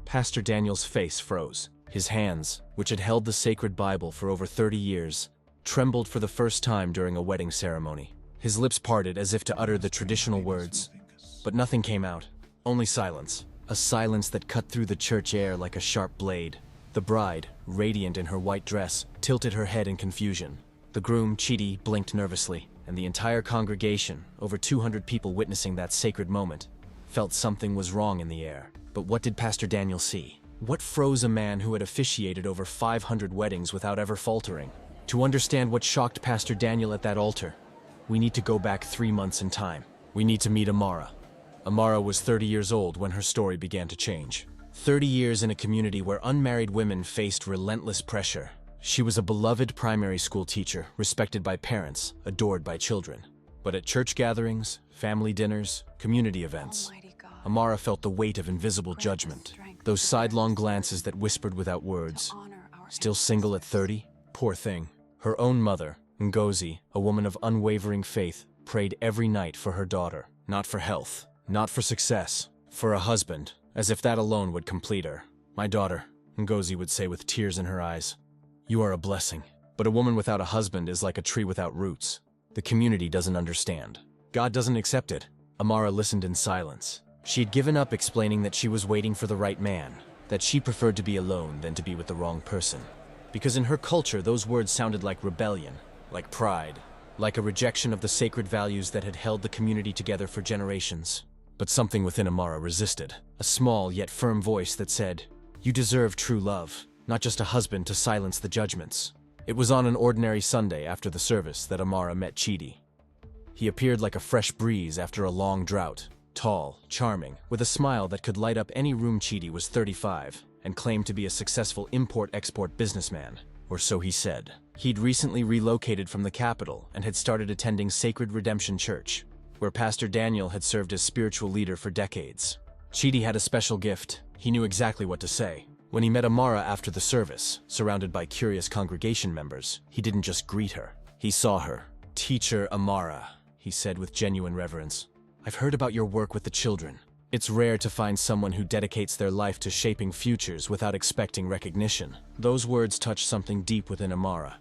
Pastor Daniel's face froze. His hands, which had held the sacred Bible for over 30 years, trembled for the first time during a wedding ceremony. His lips parted as if to utter the traditional words, but nothing came out, only silence. A silence that cut through the church air like a sharp blade. The bride, radiant in her white dress, tilted her head in confusion. The groom, Chidi, blinked nervously, and the entire congregation, over 200 people witnessing that sacred moment, felt something was wrong in the air. But what did Pastor Daniel see? What froze a man who had officiated over 500 weddings without ever faltering? To understand what shocked Pastor Daniel at that altar, we need to go back 3 months in time. We need to meet Amara. Amara was 30 years old when her story began to change. 30 years in a community where unmarried women faced relentless pressure. She was a beloved primary school teacher, respected by parents, adored by children. But at church gatherings, family dinners, community events, Amara felt the weight of invisible judgment. Those sidelong glances that whispered without words. Still single at 30? Poor thing. Her own mother, Ngozi, a woman of unwavering faith, prayed every night for her daughter. Not for health, not for success, for a husband, as if that alone would complete her. "My daughter," Ngozi would say with tears in her eyes, "you are a blessing. But a woman without a husband is like a tree without roots. The community doesn't understand. God doesn't accept it." Amara listened in silence. She had given up explaining that she was waiting for the right man, that she preferred to be alone than to be with the wrong person. Because in her culture, those words sounded like rebellion, like pride, like a rejection of the sacred values that had held the community together for generations. But something within Amara resisted, a small yet firm voice that said, "You deserve true love, not just a husband to silence the judgments." It was on an ordinary Sunday after the service that Amara met Chidi. He appeared like a fresh breeze after a long drought, tall, charming, with a smile that could light up any room. Chidi was 35 and claimed to be a successful import-export businessman, or so he said. He'd recently relocated from the capital and had started attending Sacred Redemption Church, where Pastor Daniel had served as spiritual leader for decades. Chidi had a special gift. He knew exactly what to say. When he met Amara after the service, surrounded by curious congregation members, he didn't just greet her. He saw her. "Teacher Amara," he said with genuine reverence. "I've heard about your work with the children. It's rare to find someone who dedicates their life to shaping futures without expecting recognition." Those words touched something deep within Amara.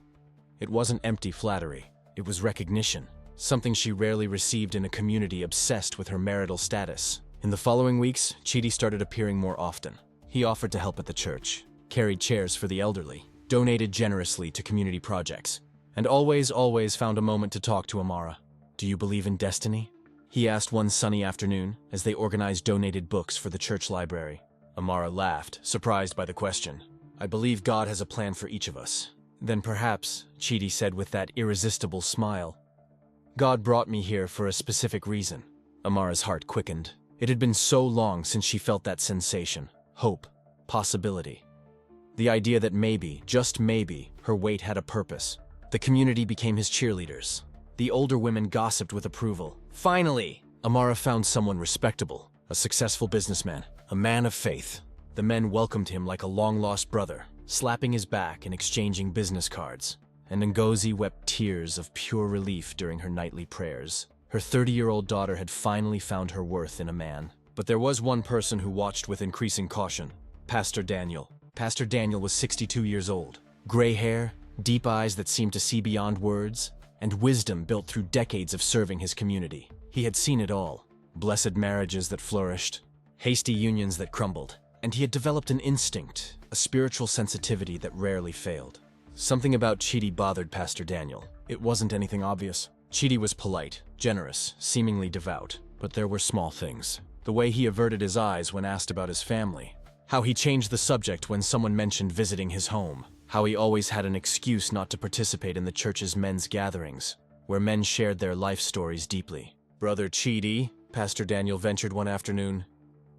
It wasn't empty flattery. It was recognition, something she rarely received in a community obsessed with her marital status. In the following weeks, Chidi started appearing more often. He offered to help at the church, carried chairs for the elderly, donated generously to community projects, and always found a moment to talk to Amara. "Do you believe in destiny?" he asked one sunny afternoon as they organized donated books for the church library. Amara laughed, surprised by the question. "I believe God has a plan for each of us." "Then perhaps," Chidi said with that irresistible smile, "God brought me here for a specific reason." Amara's heart quickened. It had been so long since she felt that sensation. Hope, possibility. The idea that maybe, just maybe, her wait had a purpose. The community became his cheerleaders. The older women gossiped with approval. Finally, Amara found someone respectable, a successful businessman, a man of faith. The men welcomed him like a long-lost brother, slapping his back and exchanging business cards. And Ngozi wept tears of pure relief during her nightly prayers. Her 30-year-old daughter had finally found her worth in a man. But there was one person who watched with increasing caution: Pastor Daniel. Pastor Daniel was 62 years old. Gray hair, deep eyes that seemed to see beyond words, and wisdom built through decades of serving his community. He had seen it all: blessed marriages that flourished, hasty unions that crumbled, and he had developed an instinct, a spiritual sensitivity that rarely failed. Something about Chidi bothered Pastor Daniel. It wasn't anything obvious. Chidi was polite, generous, seemingly devout, but there were small things. The way he averted his eyes when asked about his family, how he changed the subject when someone mentioned visiting his home, how he always had an excuse not to participate in the church's men's gatherings, where men shared their life stories deeply. "Brother Chidi," Pastor Daniel ventured one afternoon,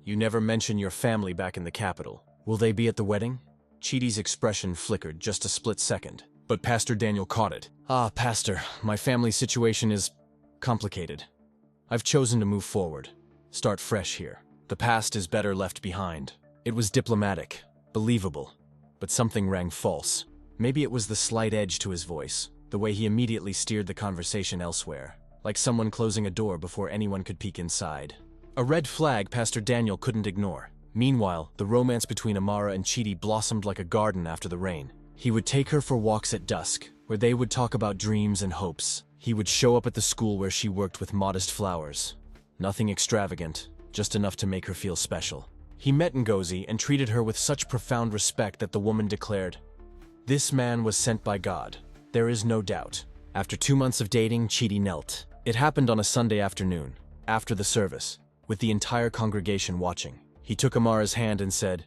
"you never mention your family back in the capital. Will they be at the wedding?" Chidi's expression flickered just a split second, but Pastor Daniel caught it. "Ah, Pastor, my family situation is complicated. I've chosen to move forward, start fresh here. The past is better left behind." It was diplomatic, believable, but something rang false. Maybe it was the slight edge to his voice, the way he immediately steered the conversation elsewhere, like someone closing a door before anyone could peek inside. A red flag Pastor Daniel couldn't ignore. Meanwhile, the romance between Amara and Chidi blossomed like a garden after the rain. He would take her for walks at dusk, where they would talk about dreams and hopes. He would show up at the school where she worked with modest flowers. Nothing extravagant, just enough to make her feel special. He met Ngozi and treated her with such profound respect that the woman declared, "This man was sent by God. There is no doubt." After 2 months of dating, Chidi knelt. It happened on a Sunday afternoon, after the service, with the entire congregation watching. He took Amara's hand and said,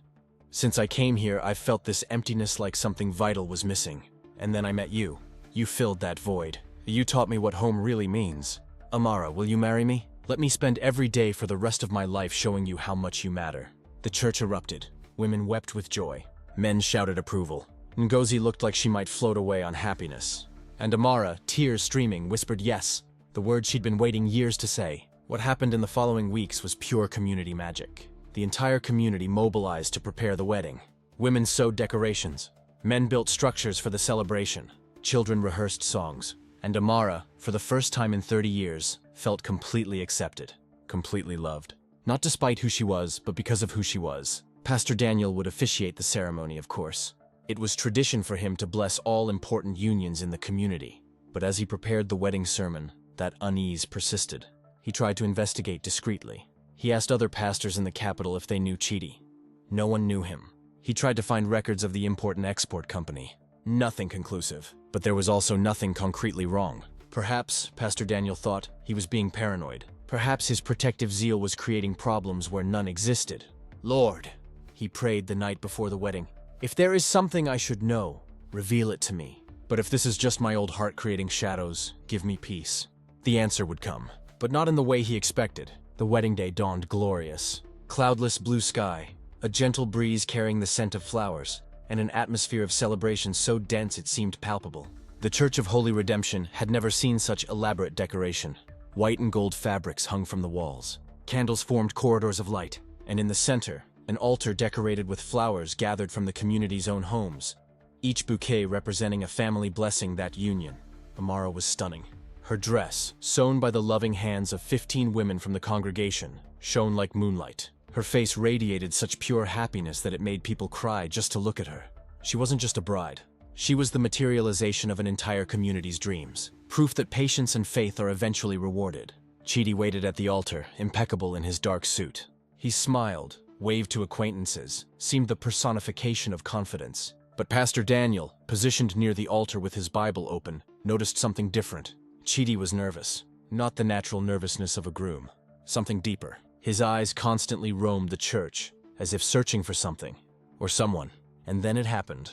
"Since I came here, I've felt this emptiness like something vital was missing. And then I met you. You filled that void. You taught me what home really means. Amara, will you marry me? Let me spend every day for the rest of my life showing you how much you matter." The church erupted. Women wept with joy. Men shouted approval. Ngozi looked like she might float away on happiness. And Amara, tears streaming, whispered yes, the word she'd been waiting years to say. What happened in the following weeks was pure community magic. The entire community mobilized to prepare the wedding. Women sewed decorations. Men built structures for the celebration. Children rehearsed songs. And Amara, for the first time in 30 years, felt completely accepted, completely loved. Not despite who she was, but because of who she was. Pastor Daniel would officiate the ceremony, of course. It was tradition for him to bless all important unions in the community. But as he prepared the wedding sermon, that unease persisted. He tried to investigate discreetly. He asked other pastors in the capital if they knew Chidi. No one knew him. He tried to find records of the import and export company. Nothing conclusive. But there was also nothing concretely wrong. Perhaps, Pastor Daniel thought, he was being paranoid. Perhaps his protective zeal was creating problems where none existed. "Lord," he prayed the night before the wedding, "if there is something I should know, reveal it to me. But if this is just my old heart creating shadows, give me peace." The answer would come, but not in the way he expected. The wedding day dawned glorious. Cloudless blue sky, a gentle breeze carrying the scent of flowers, and an atmosphere of celebration so dense it seemed palpable. The Church of Holy Redemption had never seen such elaborate decoration. White and gold fabrics hung from the walls. Candles formed corridors of light, and in the center, an altar decorated with flowers gathered from the community's own homes, each bouquet representing a family blessing that union. Amara was stunning. Her dress, sewn by the loving hands of 15 women from the congregation, shone like moonlight. Her face radiated such pure happiness that it made people cry just to look at her. She wasn't just a bride. She was the materialization of an entire community's dreams, proof that patience and faith are eventually rewarded. Chidi waited at the altar, impeccable in his dark suit. He smiled, waved to acquaintances, seemed the personification of confidence. But Pastor Daniel, positioned near the altar with his Bible open, noticed something different. Chidi was nervous, not the natural nervousness of a groom, something deeper. His eyes constantly roamed the church, as if searching for something, or someone. And then it happened.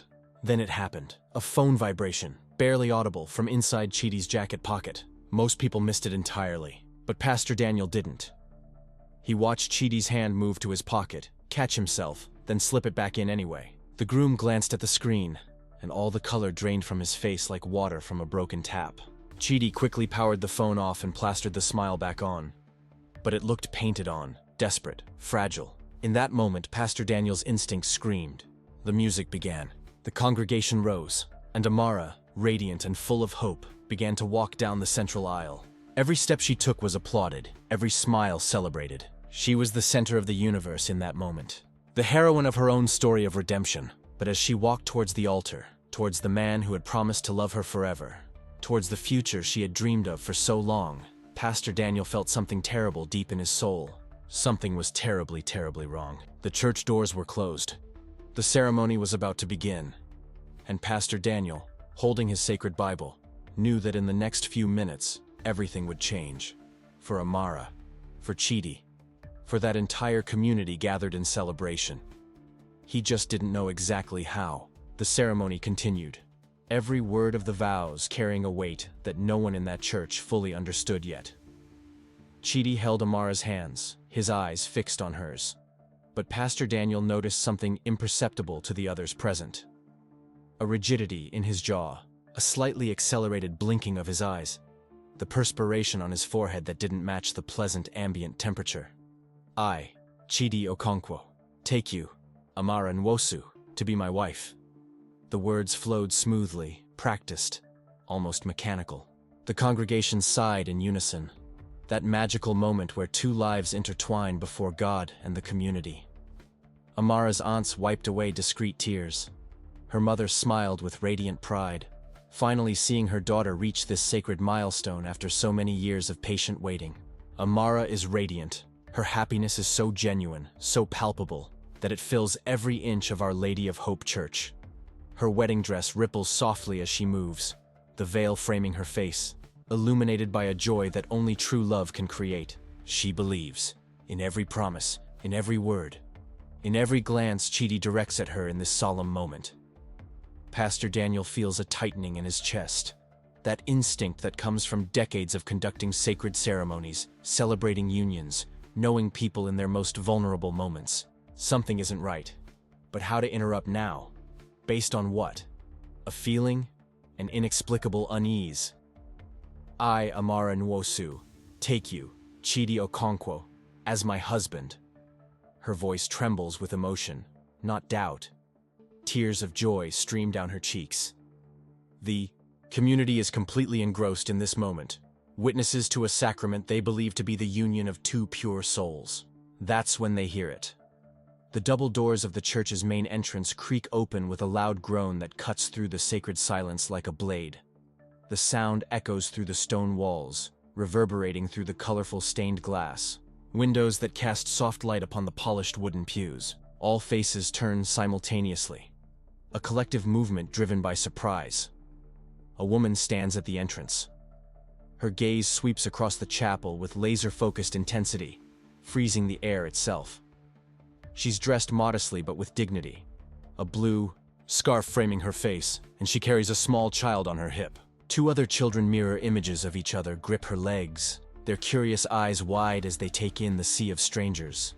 A phone vibration, barely audible, from inside Chidi's jacket pocket. Most people missed it entirely, but Pastor Daniel didn't. He watched Chidi's hand move to his pocket, catch himself, then slip it back in anyway. The groom glanced at the screen, and all the color drained from his face like water from a broken tap. Chidi quickly powered the phone off and plastered the smile back on. But it looked painted on, desperate, fragile. In that moment, Pastor Daniel's instinct screamed. The music began. The congregation rose, and Amara, radiant and full of hope, began to walk down the central aisle. Every step she took was applauded, every smile celebrated. She was the center of the universe in that moment, the heroine of her own story of redemption. But as she walked towards the altar, towards the man who had promised to love her forever, towards the future she had dreamed of for so long, Pastor Daniel felt something terrible deep in his soul. Something was terribly, terribly wrong. The church doors were closed. The ceremony was about to begin, and Pastor Daniel, holding his sacred Bible, knew that in the next few minutes, everything would change. For Amara, for Chidi, for that entire community gathered in celebration. He just didn't know exactly how. The ceremony continued, every word of the vows carrying a weight that no one in that church fully understood yet. Chidi held Amara's hands, his eyes fixed on hers. But Pastor Daniel noticed something imperceptible to the others present. A rigidity in his jaw, a slightly accelerated blinking of his eyes, the perspiration on his forehead that didn't match the pleasant ambient temperature. "I, Chidi Okonkwo, take you, Amara Nwosu, to be my wife." The words flowed smoothly, practiced, almost mechanical. The congregation sighed in unison. That magical moment where two lives intertwine before God and the community. Amara's aunts wiped away discreet tears. Her mother smiled with radiant pride, finally seeing her daughter reach this sacred milestone after so many years of patient waiting. Amara is radiant. Her happiness is so genuine, so palpable, that it fills every inch of Our Lady of Hope Church. Her wedding dress ripples softly as she moves, the veil framing her face, illuminated by a joy that only true love can create. She believes, in every promise, in every word, in every glance Chidi directs at her in this solemn moment. Pastor Daniel feels a tightening in his chest, that instinct that comes from decades of conducting sacred ceremonies, celebrating unions, knowing people in their most vulnerable moments. Something isn't right. But how to interrupt now? Based on what? A feeling? An inexplicable unease. I, Amara Nwosu, take you, Chidi Okonkwo, as my husband. Her voice trembles with emotion, not doubt. Tears of joy stream down her cheeks. The community is completely engrossed in this moment, witnesses to a sacrament they believe to be the union of two pure souls. That's when they hear it. The double doors of the church's main entrance creak open with a loud groan that cuts through the sacred silence like a blade. The sound echoes through the stone walls, reverberating through the colorful stained glass. Windows that cast soft light upon the polished wooden pews. All faces turn simultaneously. A collective movement driven by surprise. A woman stands at the entrance. Her gaze sweeps across the chapel with laser-focused intensity, freezing the air itself. She's dressed modestly but with dignity. A blue scarf framing her face, and she carries a small child on her hip. Two other children mirror images of each other grip her legs, their curious eyes wide as they take in the sea of strangers.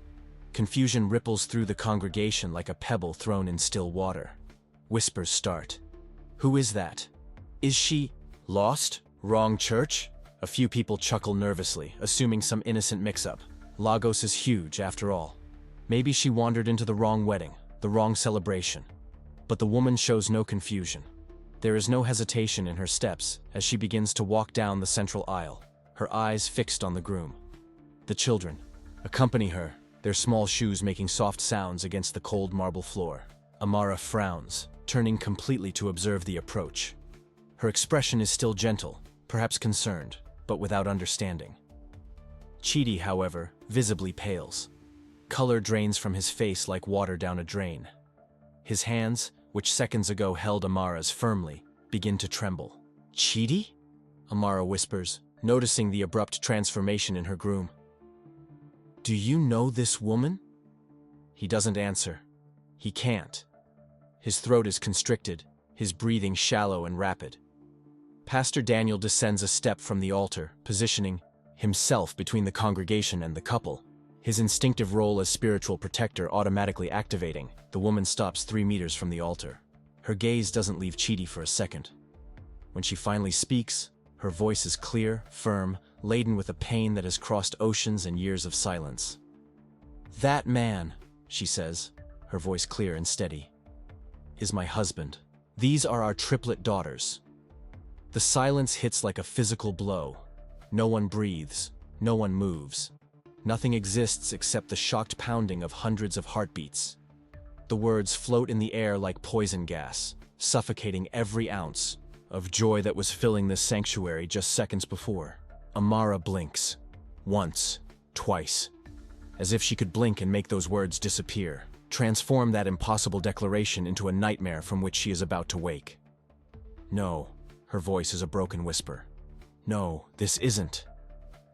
Confusion ripples through the congregation like a pebble thrown in still water. Whispers start. Who is that? Is she lost? Wrong church? A few people chuckle nervously, assuming some innocent mix-up. Lagos is huge, after all. Maybe she wandered into the wrong wedding, the wrong celebration. But the woman shows no confusion. There is no hesitation in her steps as she begins to walk down the central aisle, her eyes fixed on the groom. The children accompany her, their small shoes making soft sounds against the cold marble floor. Amara frowns, turning completely to observe the approach. Her expression is still gentle, perhaps concerned, but without understanding. Chidi, however, visibly pales. Color drains from his face like water down a drain. His hands, which seconds ago held Amara's firmly, begin to tremble. Chidi? Amara whispers, noticing the abrupt transformation in her groom. Do you know this woman? He doesn't answer. He can't. His throat is constricted, his breathing shallow and rapid. Pastor Daniel descends a step from the altar, positioning himself between the congregation and the couple, his instinctive role as spiritual protector automatically activating. The woman stops 3 meters from the altar. Her gaze doesn't leave Chidi for a second. When she finally speaks, her voice is clear, firm, laden with a pain that has crossed oceans and years of silence. That man, she says, her voice clear and steady, is my husband. These are our triplet daughters. The silence hits like a physical blow. No one breathes, no one moves. Nothing exists except the shocked pounding of hundreds of heartbeats. The words float in the air like poison gas, suffocating every ounce of joy that was filling this sanctuary just seconds before. Amara blinks. Once, twice. As if she could blink and make those words disappear, transform that impossible declaration into a nightmare from which she is about to wake. No, her voice is a broken whisper. No, this isn't.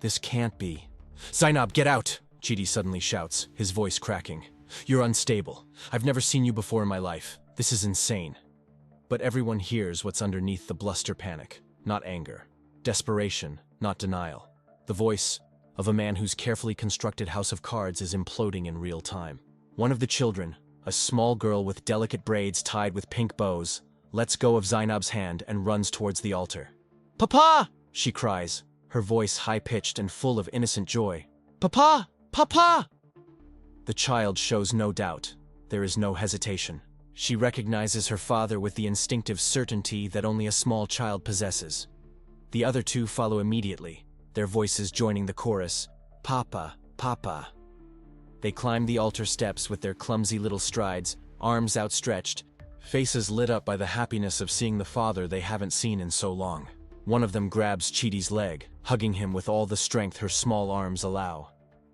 This can't be. Zainab, get out! Chidi suddenly shouts, his voice cracking. You're unstable. I've never seen you before in my life. This is insane. But everyone hears what's underneath the bluster panic. Not anger. Desperation, not denial. The voice of a man whose carefully constructed house of cards is imploding in real time. One of the children, a small girl with delicate braids tied with pink bows, lets go of Zainab's hand and runs towards the altar. Papa! She cries, her voice high-pitched and full of innocent joy. Papa! Papa! The child shows no doubt. There is no hesitation. She recognizes her father with the instinctive certainty that only a small child possesses. The other two follow immediately, their voices joining the chorus, Papa, Papa. They climb the altar steps with their clumsy little strides, arms outstretched, faces lit up by the happiness of seeing the father they haven't seen in so long. One of them grabs Chidi's leg, hugging him with all the strength her small arms allow.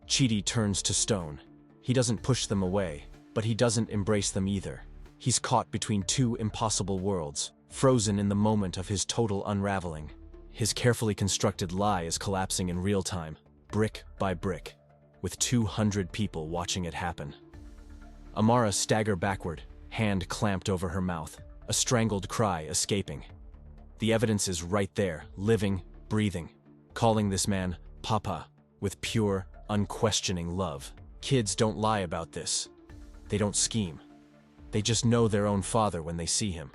Chidi turns to stone. He doesn't push them away, but he doesn't embrace them either. He's caught between two impossible worlds, frozen in the moment of his total unraveling. His carefully constructed lie is collapsing in real time, brick by brick, with 200 people watching it happen. Amara stagger backward, hand clamped over her mouth, a strangled cry escaping. The evidence is right there, living, breathing, calling this man Papa with pure, unquestioning love. Kids don't lie about this. They don't scheme. They just know their own father when they see him.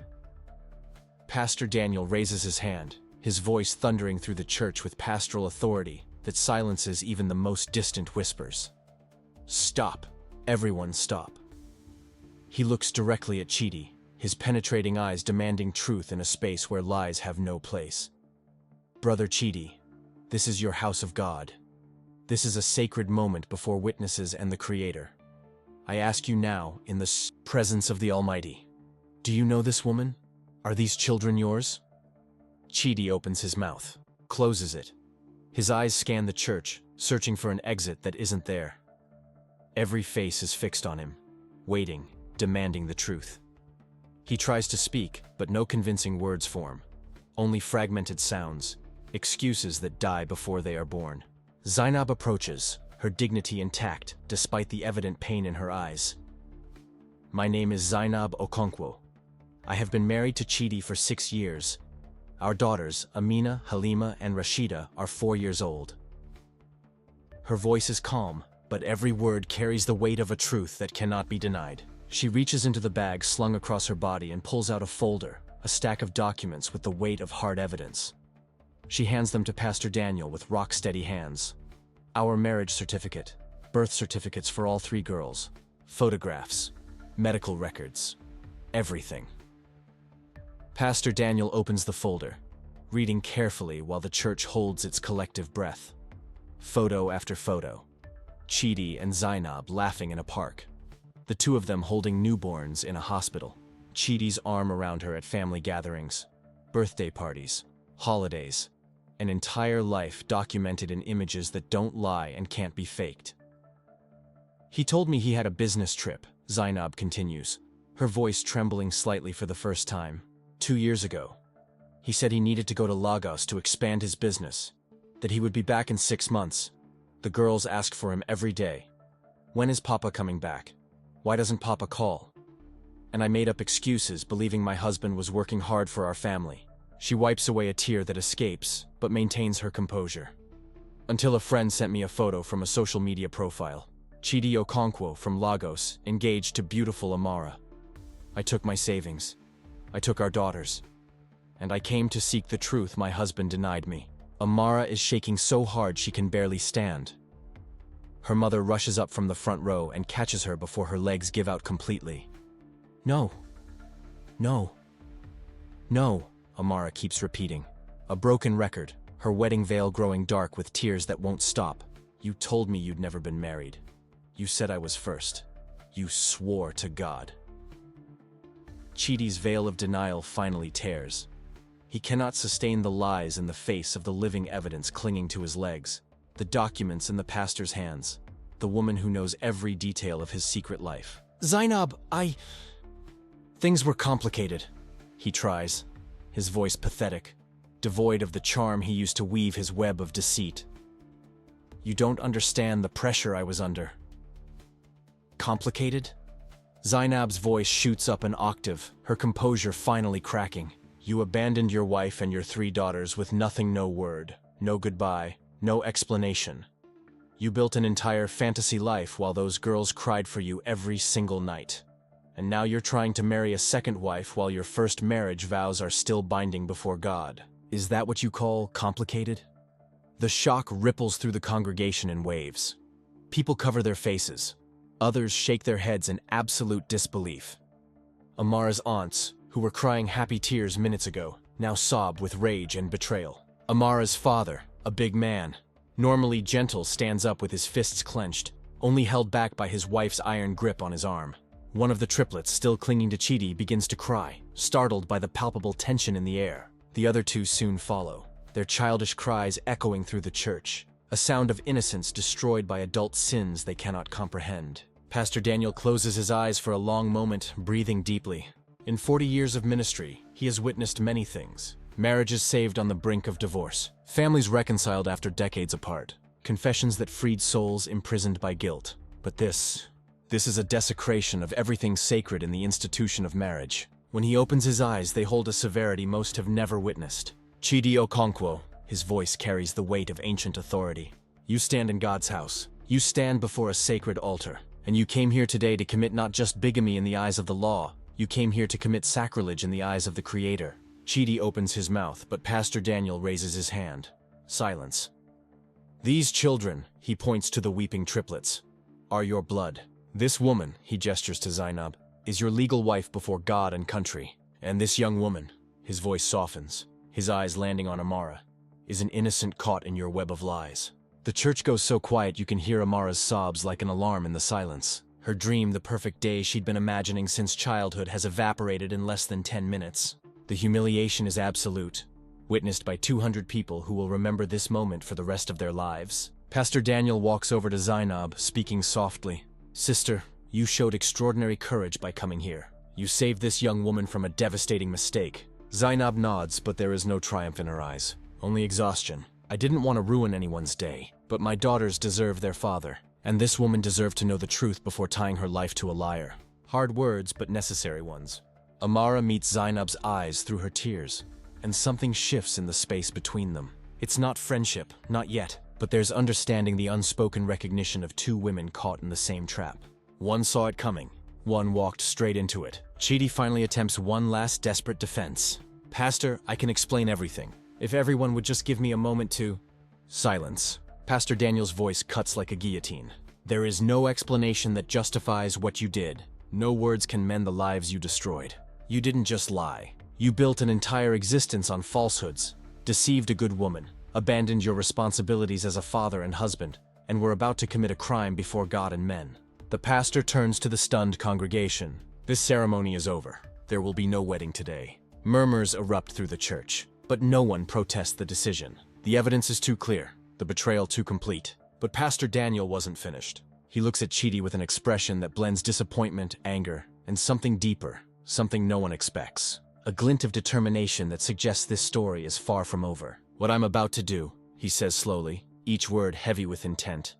Pastor Daniel raises his hand, his voice thundering through the church with pastoral authority that silences even the most distant whispers. Stop. Everyone stop. He looks directly at Chidi, his penetrating eyes demanding truth in a space where lies have no place. Brother Chidi, this is your house of God. This is a sacred moment before witnesses and the Creator. I ask you now, in the presence of the Almighty, do you know this woman? Are these children yours? Chidi opens his mouth, closes it. His eyes scan the church, searching for an exit that isn't there. Every face is fixed on him, waiting, demanding the truth. He tries to speak, but no convincing words form. Only fragmented sounds, excuses that die before they are born. Zainab approaches, her dignity intact despite the evident pain in her eyes. My name is Zainab Okonkwo. I have been married to Chidi for 6 years. Our daughters, Amina, Halima, and Rashida, are 4 years old. Her voice is calm, but every word carries the weight of a truth that cannot be denied. She reaches into the bag slung across her body and pulls out a folder, a stack of documents with the weight of hard evidence. She hands them to Pastor Daniel with rock-steady hands. Our marriage certificate, birth certificates for all 3 girls, photographs, medical records, everything. Pastor Daniel opens the folder, reading carefully while the church holds its collective breath. Photo after photo. Chidi and Zainab laughing in a park. The 2 of them holding newborns in a hospital. Chidi's arm around her at family gatherings, birthday parties, holidays. An entire life documented in images that don't lie and can't be faked. He told me he had a business trip, Zainab continues, her voice trembling slightly for the first time. 2 years ago. He said he needed to go to Lagos to expand his business, that he would be back in 6 months. The girls ask for him every day. When is Papa coming back? Why doesn't Papa call? And I made up excuses, believing my husband was working hard for our family. She wipes away a tear that escapes, but maintains her composure. Until a friend sent me a photo from a social media profile. Chidi Okonkwo from Lagos, engaged to beautiful Amara. I took my savings. I took our daughters. And I came to seek the truth my husband denied me. Amara is shaking so hard she can barely stand. Her mother rushes up from the front row and catches her before her legs give out completely. No. No. No. Amara keeps repeating. A broken record, her wedding veil growing dark with tears that won't stop. You told me you'd never been married. You said I was first. You swore to God. Chidi's veil of denial finally tears. He cannot sustain the lies in the face of the living evidence clinging to his legs, the documents in the pastor's hands, the woman who knows every detail of his secret life. Zainab, Things were complicated, he tries, his voice pathetic, devoid of the charm he used to weave his web of deceit. You don't understand the pressure I was under. Complicated? Zainab's voice shoots up an octave, her composure finally cracking. You abandoned your wife and your 3 daughters with nothing, no word, no goodbye, no explanation. You built an entire fantasy life while those girls cried for you every single night. And now you're trying to marry a second wife while your first marriage vows are still binding before God. Is that what you call complicated? The shock ripples through the congregation in waves. People cover their faces. Others shake their heads in absolute disbelief. Amara's aunts, who were crying happy tears minutes ago, now sob with rage and betrayal. Amara's father, a big man, normally gentle, stands up with his fists clenched, only held back by his wife's iron grip on his arm. One of the triplets, still clinging to Chidi, begins to cry, startled by the palpable tension in the air. The other two soon follow, their childish cries echoing through the church, a sound of innocence destroyed by adult sins they cannot comprehend. Pastor Daniel closes his eyes for a long moment, breathing deeply. In 40 years of ministry, he has witnessed many things. Marriages saved on the brink of divorce, families reconciled after decades apart, confessions that freed souls imprisoned by guilt. But this is a desecration of everything sacred in the institution of marriage. When he opens his eyes, they hold a severity most have never witnessed. Chidi Okonkwo, his voice carries the weight of ancient authority. You stand in God's house. You stand before a sacred altar. And you came here today to commit not just bigamy in the eyes of the law, you came here to commit sacrilege in the eyes of the Creator. Chidi opens his mouth, but Pastor Daniel raises his hand. Silence. These children, he points to the weeping triplets, are your blood. This woman, he gestures to Zainab, is your legal wife before God and country. And this young woman, his voice softens, his eyes landing on Amara, is an innocent caught in your web of lies. The church goes so quiet you can hear Amara's sobs like an alarm in the silence. Her dream, the perfect day she'd been imagining since childhood, has evaporated in less than 10 minutes. The humiliation is absolute, witnessed by 200 people who will remember this moment for the rest of their lives. Pastor Daniel walks over to Zainab, speaking softly. Sister, you showed extraordinary courage by coming here. You saved this young woman from a devastating mistake. Zainab nods, but there is no triumph in her eyes, only exhaustion. I didn't want to ruin anyone's day, but my daughters deserve their father, and this woman deserved to know the truth before tying her life to a liar. Hard words, but necessary ones. Amara meets Zainab's eyes through her tears, and something shifts in the space between them. It's not friendship, not yet, but there's understanding, the unspoken recognition of two women caught in the same trap. One saw it coming, one walked straight into it. Chidi finally attempts one last desperate defense. Pastor, I can explain everything. If everyone would just give me a moment to... Silence. Pastor Daniel's voice cuts like a guillotine. There is no explanation that justifies what you did. No words can mend the lives you destroyed. You didn't just lie. You built an entire existence on falsehoods, deceived a good woman, abandoned your responsibilities as a father and husband, and were about to commit a crime before God and men. The pastor turns to the stunned congregation. This ceremony is over. There will be no wedding today. Murmurs erupt through the church, but no one protests the decision. The evidence is too clear, the betrayal too complete. But Pastor Daniel wasn't finished. He looks at Chidi with an expression that blends disappointment, anger, and something deeper, something no one expects. A glint of determination that suggests this story is far from over. What I'm about to do, he says slowly, each word heavy with intent,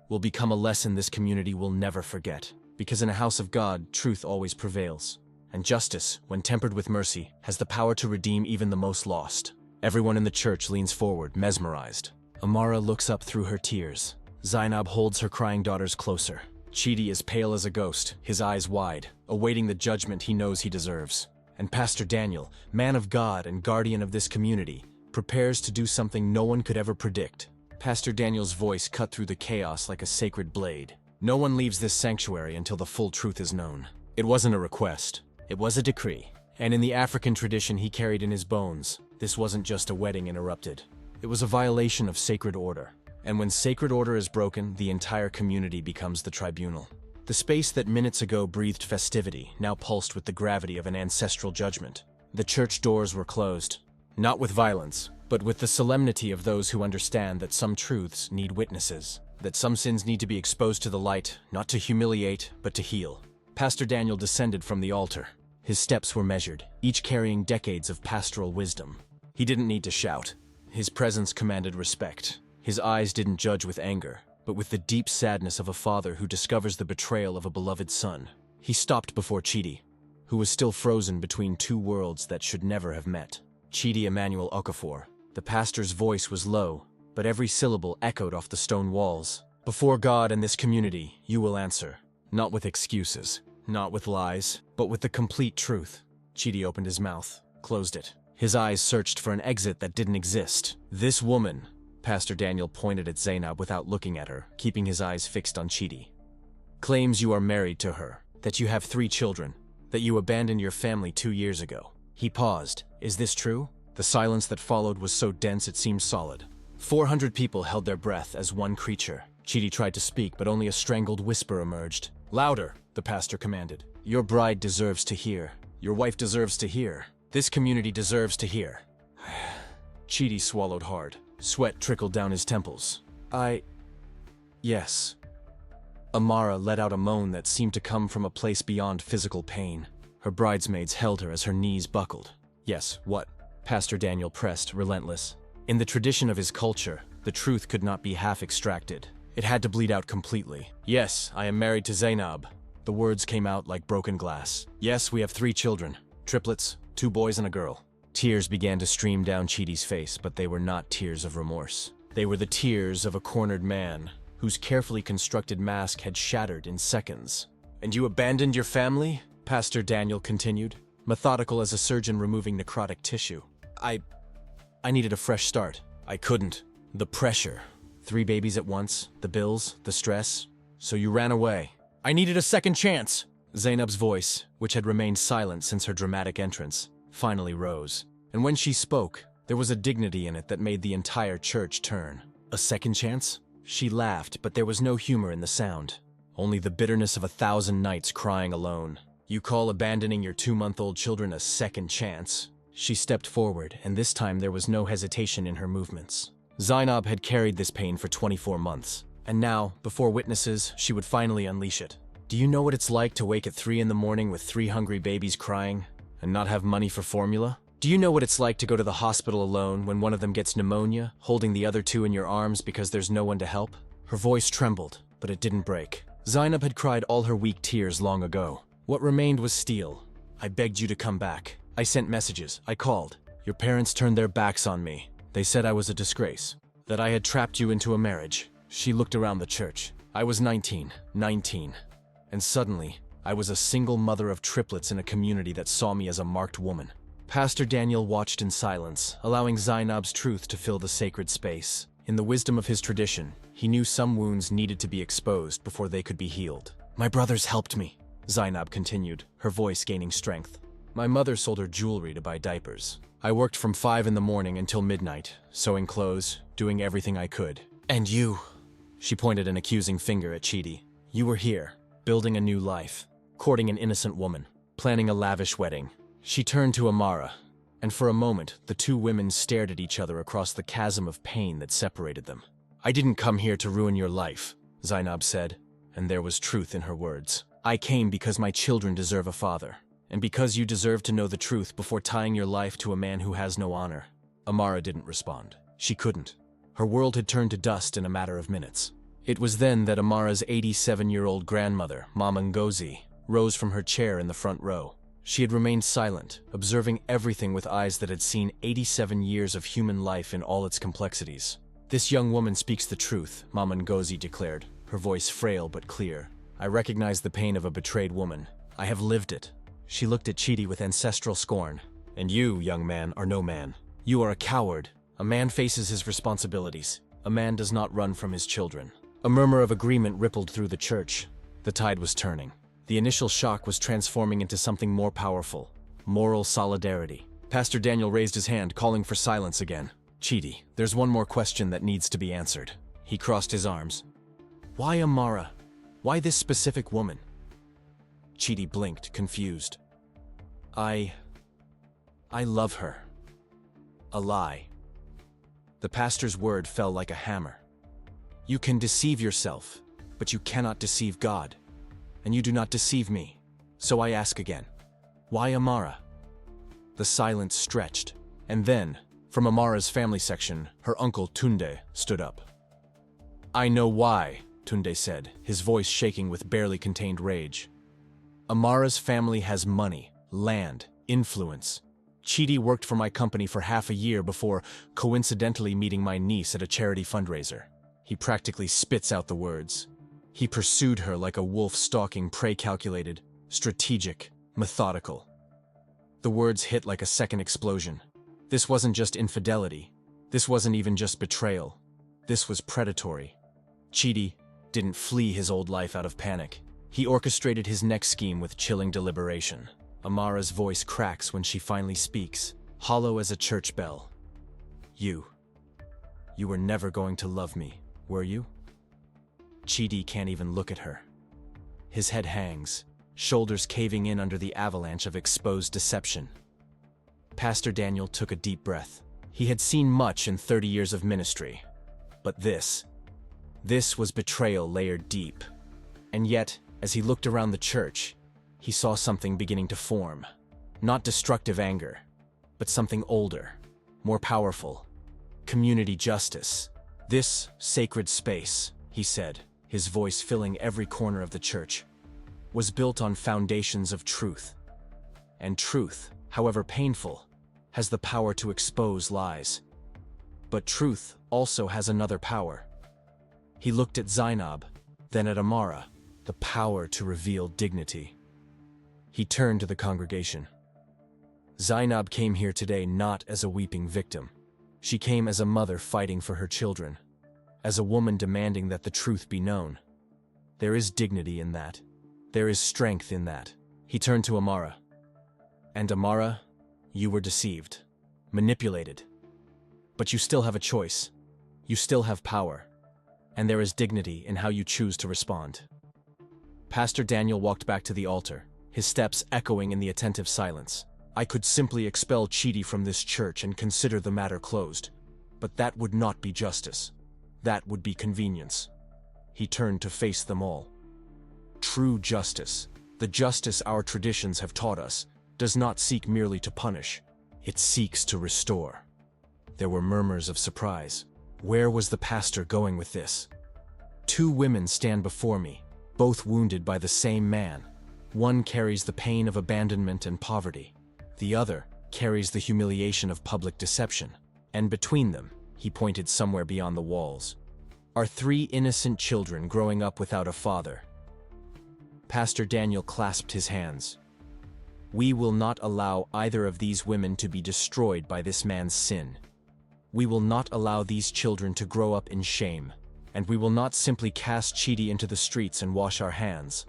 will become a lesson this community will never forget. Because in a house of God, truth always prevails. And justice, when tempered with mercy, has the power to redeem even the most lost. Everyone in the church leans forward, mesmerized. Amara looks up through her tears. Zainab holds her crying daughters closer. Chidi is pale as a ghost, his eyes wide, awaiting the judgment he knows he deserves. And Pastor Daniel, man of God and guardian of this community, prepares to do something no one could ever predict. Pastor Daniel's voice cut through the chaos like a sacred blade. No one leaves this sanctuary until the full truth is known. It wasn't a request. It was a decree. And in the African tradition he carried in his bones, this wasn't just a wedding interrupted. It was a violation of sacred order. And when sacred order is broken, the entire community becomes the tribunal. The space that minutes ago breathed festivity now pulsed with the gravity of an ancestral judgment. The church doors were closed, not with violence, but with the solemnity of those who understand that some truths need witnesses, that some sins need to be exposed to the light, not to humiliate, but to heal. Pastor Daniel descended from the altar. His steps were measured, each carrying decades of pastoral wisdom. He didn't need to shout. His presence commanded respect. His eyes didn't judge with anger, but with the deep sadness of a father who discovers the betrayal of a beloved son. He stopped before Chidi, who was still frozen between two worlds that should never have met. Chidi Emmanuel Okafor. The pastor's voice was low, but every syllable echoed off the stone walls. Before God and this community, you will answer. Not with excuses, not with lies, but with the complete truth. Chidi opened his mouth, closed it. His eyes searched for an exit that didn't exist. This woman, Pastor Daniel pointed at Zainab without looking at her, keeping his eyes fixed on Chidi, claims you are married to her, that you have 3 children, that you abandoned your family 2 years ago. He paused. Is this true? The silence that followed was so dense it seemed solid. 400 people held their breath as one creature. Chidi tried to speak, but only a strangled whisper emerged. "Louder," the pastor commanded. "Your bride deserves to hear. Your wife deserves to hear. This community deserves to hear." Chidi swallowed hard. Sweat trickled down his temples. Yes. Amara let out a moan that seemed to come from a place beyond physical pain. Her bridesmaids held her as her knees buckled. "Yes, what?" Pastor Daniel pressed, relentless. In the tradition of his culture, the truth could not be half extracted. It had to bleed out completely. "Yes, I am married to Zainab." The words came out like broken glass. "Yes, we have 3 children. Triplets, 2 boys and a girl." Tears began to stream down Chidi's face, but they were not tears of remorse. They were the tears of a cornered man whose carefully constructed mask had shattered in seconds. "And you abandoned your family?" Pastor Daniel continued, methodical as a surgeon removing necrotic tissue. I needed a fresh start. I couldn't. The pressure. 3 babies at once, the bills, the stress. So you ran away. I needed a second chance." Zainab's voice, which had remained silent since her dramatic entrance, finally rose. And when she spoke, there was a dignity in it that made the entire church turn. "A second chance?" She laughed, but there was no humor in the sound. Only the bitterness of 1,000 nights crying alone. "You call abandoning your 2-month-old children a second chance?" She stepped forward, and this time there was no hesitation in her movements. Zainab had carried this pain for 24 months, and now, before witnesses, she would finally unleash it. "Do you know what it's like to wake at 3 in the morning with 3 hungry babies crying, and not have money for formula? Do you know what it's like to go to the hospital alone when one of them gets pneumonia, holding the other 2 in your arms because there's no one to help?" Her voice trembled, but it didn't break. Zainab had cried all her weak tears long ago. What remained was steel. "I begged you to come back. I sent messages. I called. Your parents turned their backs on me. They said I was a disgrace, that I had trapped you into a marriage." She looked around the church. "I was 19. And suddenly, I was a single mother of triplets in a community that saw me as a marked woman." Pastor Daniel watched in silence, allowing Zainab's truth to fill the sacred space. In the wisdom of his tradition, he knew some wounds needed to be exposed before they could be healed. "My brothers helped me," Zainab continued, her voice gaining strength. "My mother sold her jewelry to buy diapers. I worked from 5 in the morning until midnight, sewing clothes, doing everything I could. And you," she pointed an accusing finger at Chidi. "You were here, building a new life, courting an innocent woman, planning a lavish wedding." She turned to Amara, and for a moment, the 2 women stared at each other across the chasm of pain that separated them. "I didn't come here to ruin your life," Zainab said, and there was truth in her words. "I came because my children deserve a father, and because you deserve to know the truth before tying your life to a man who has no honor." Amara didn't respond. She couldn't. Her world had turned to dust in a matter of minutes. It was then that Amara's 87-year-old grandmother, Mama Ngozi, rose from her chair in the front row. She had remained silent, observing everything with eyes that had seen 87 years of human life in all its complexities. "This young woman speaks the truth," Mama Ngozi declared, her voice frail but clear. "I recognize the pain of a betrayed woman. I have lived it." She looked at Chidi with ancestral scorn. "And you, young man, are no man. You are a coward. A man faces his responsibilities. A man does not run from his children." A murmur of agreement rippled through the church. The tide was turning. The initial shock was transforming into something more powerful: moral solidarity. Pastor Daniel raised his hand, calling for silence again. "Chidi, there's one more question that needs to be answered." He crossed his arms. "Why Amara? Why this specific woman?" Chidi blinked, confused. I love her." A lie. The pastor's word fell like a hammer. "You can deceive yourself, but you cannot deceive God. And you do not deceive me. So I ask again, why Amara?" The silence stretched, and then, from Amara's family section, her uncle Tunde stood up. "I know why," Tunde said, his voice shaking with barely contained rage. "Amara's family has money, land, influence. Chidi worked for my company for half a year before coincidentally meeting my niece at a charity fundraiser." He practically spits out the words. "He pursued her like a wolf stalking prey, calculated, strategic, methodical." The words hit like a second explosion. This wasn't just infidelity. This wasn't even just betrayal. This was predatory. Chidi didn't flee his old life out of panic. He orchestrated his next scheme with chilling deliberation. Amara's voice cracks when she finally speaks, hollow as a church bell. You were never going to love me, were you?" Chidi can't even look at her. His head hangs, shoulders caving in under the avalanche of exposed deception. Pastor Daniel took a deep breath. He had seen much in 30 years of ministry. But this was betrayal layered deep. And yet, as he looked around the church, he saw something beginning to form. Not destructive anger, but something older, more powerful. Community justice. This sacred space, he said, his voice filling every corner of the church, was built on foundations of truth. And truth, however painful, has the power to expose lies. But truth also has another power. He looked at Zainab, then at Amara, the power to reveal dignity. He turned to the congregation. Zainab came here today not as a weeping victim. She came as a mother fighting for her children, as a woman demanding that the truth be known. There is dignity in that. There is strength in that. He turned to Amara. And Amara, you were deceived, manipulated. But you still have a choice. You still have power. And there is dignity in how you choose to respond. Pastor Daniel walked back to the altar, his steps echoing in the attentive silence. I could simply expel Chidi from this church and consider the matter closed. But that would not be justice. That would be convenience. He turned to face them all. True justice, the justice our traditions have taught us, does not seek merely to punish. It seeks to restore. There were murmurs of surprise. Where was the pastor going with this? Two women stand before me, both wounded by the same man. One carries the pain of abandonment and poverty. The other carries the humiliation of public deception. And between them, he pointed somewhere beyond the walls, are three innocent children growing up without a father. Pastor Daniel clasped his hands. We will not allow either of these women to be destroyed by this man's sin. We will not allow these children to grow up in shame, and we will not simply cast Chidi into the streets and wash our hands.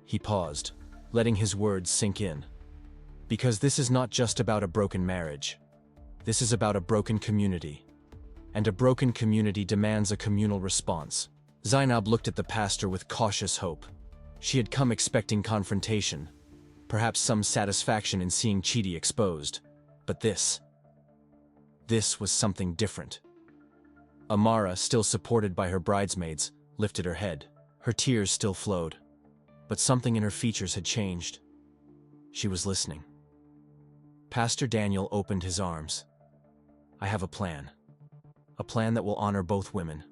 He paused, letting his words sink in. Because this is not just about a broken marriage. This is about a broken community. And a broken community demands a communal response. Zainab looked at the pastor with cautious hope. She had come expecting confrontation, perhaps some satisfaction in seeing Chidi exposed. But this was something different. Amara, still supported by her bridesmaids, lifted her head. Her tears still flowed. But something in her features had changed. She was listening. Pastor Daniel opened his arms. I have a plan. A plan that will honor both women,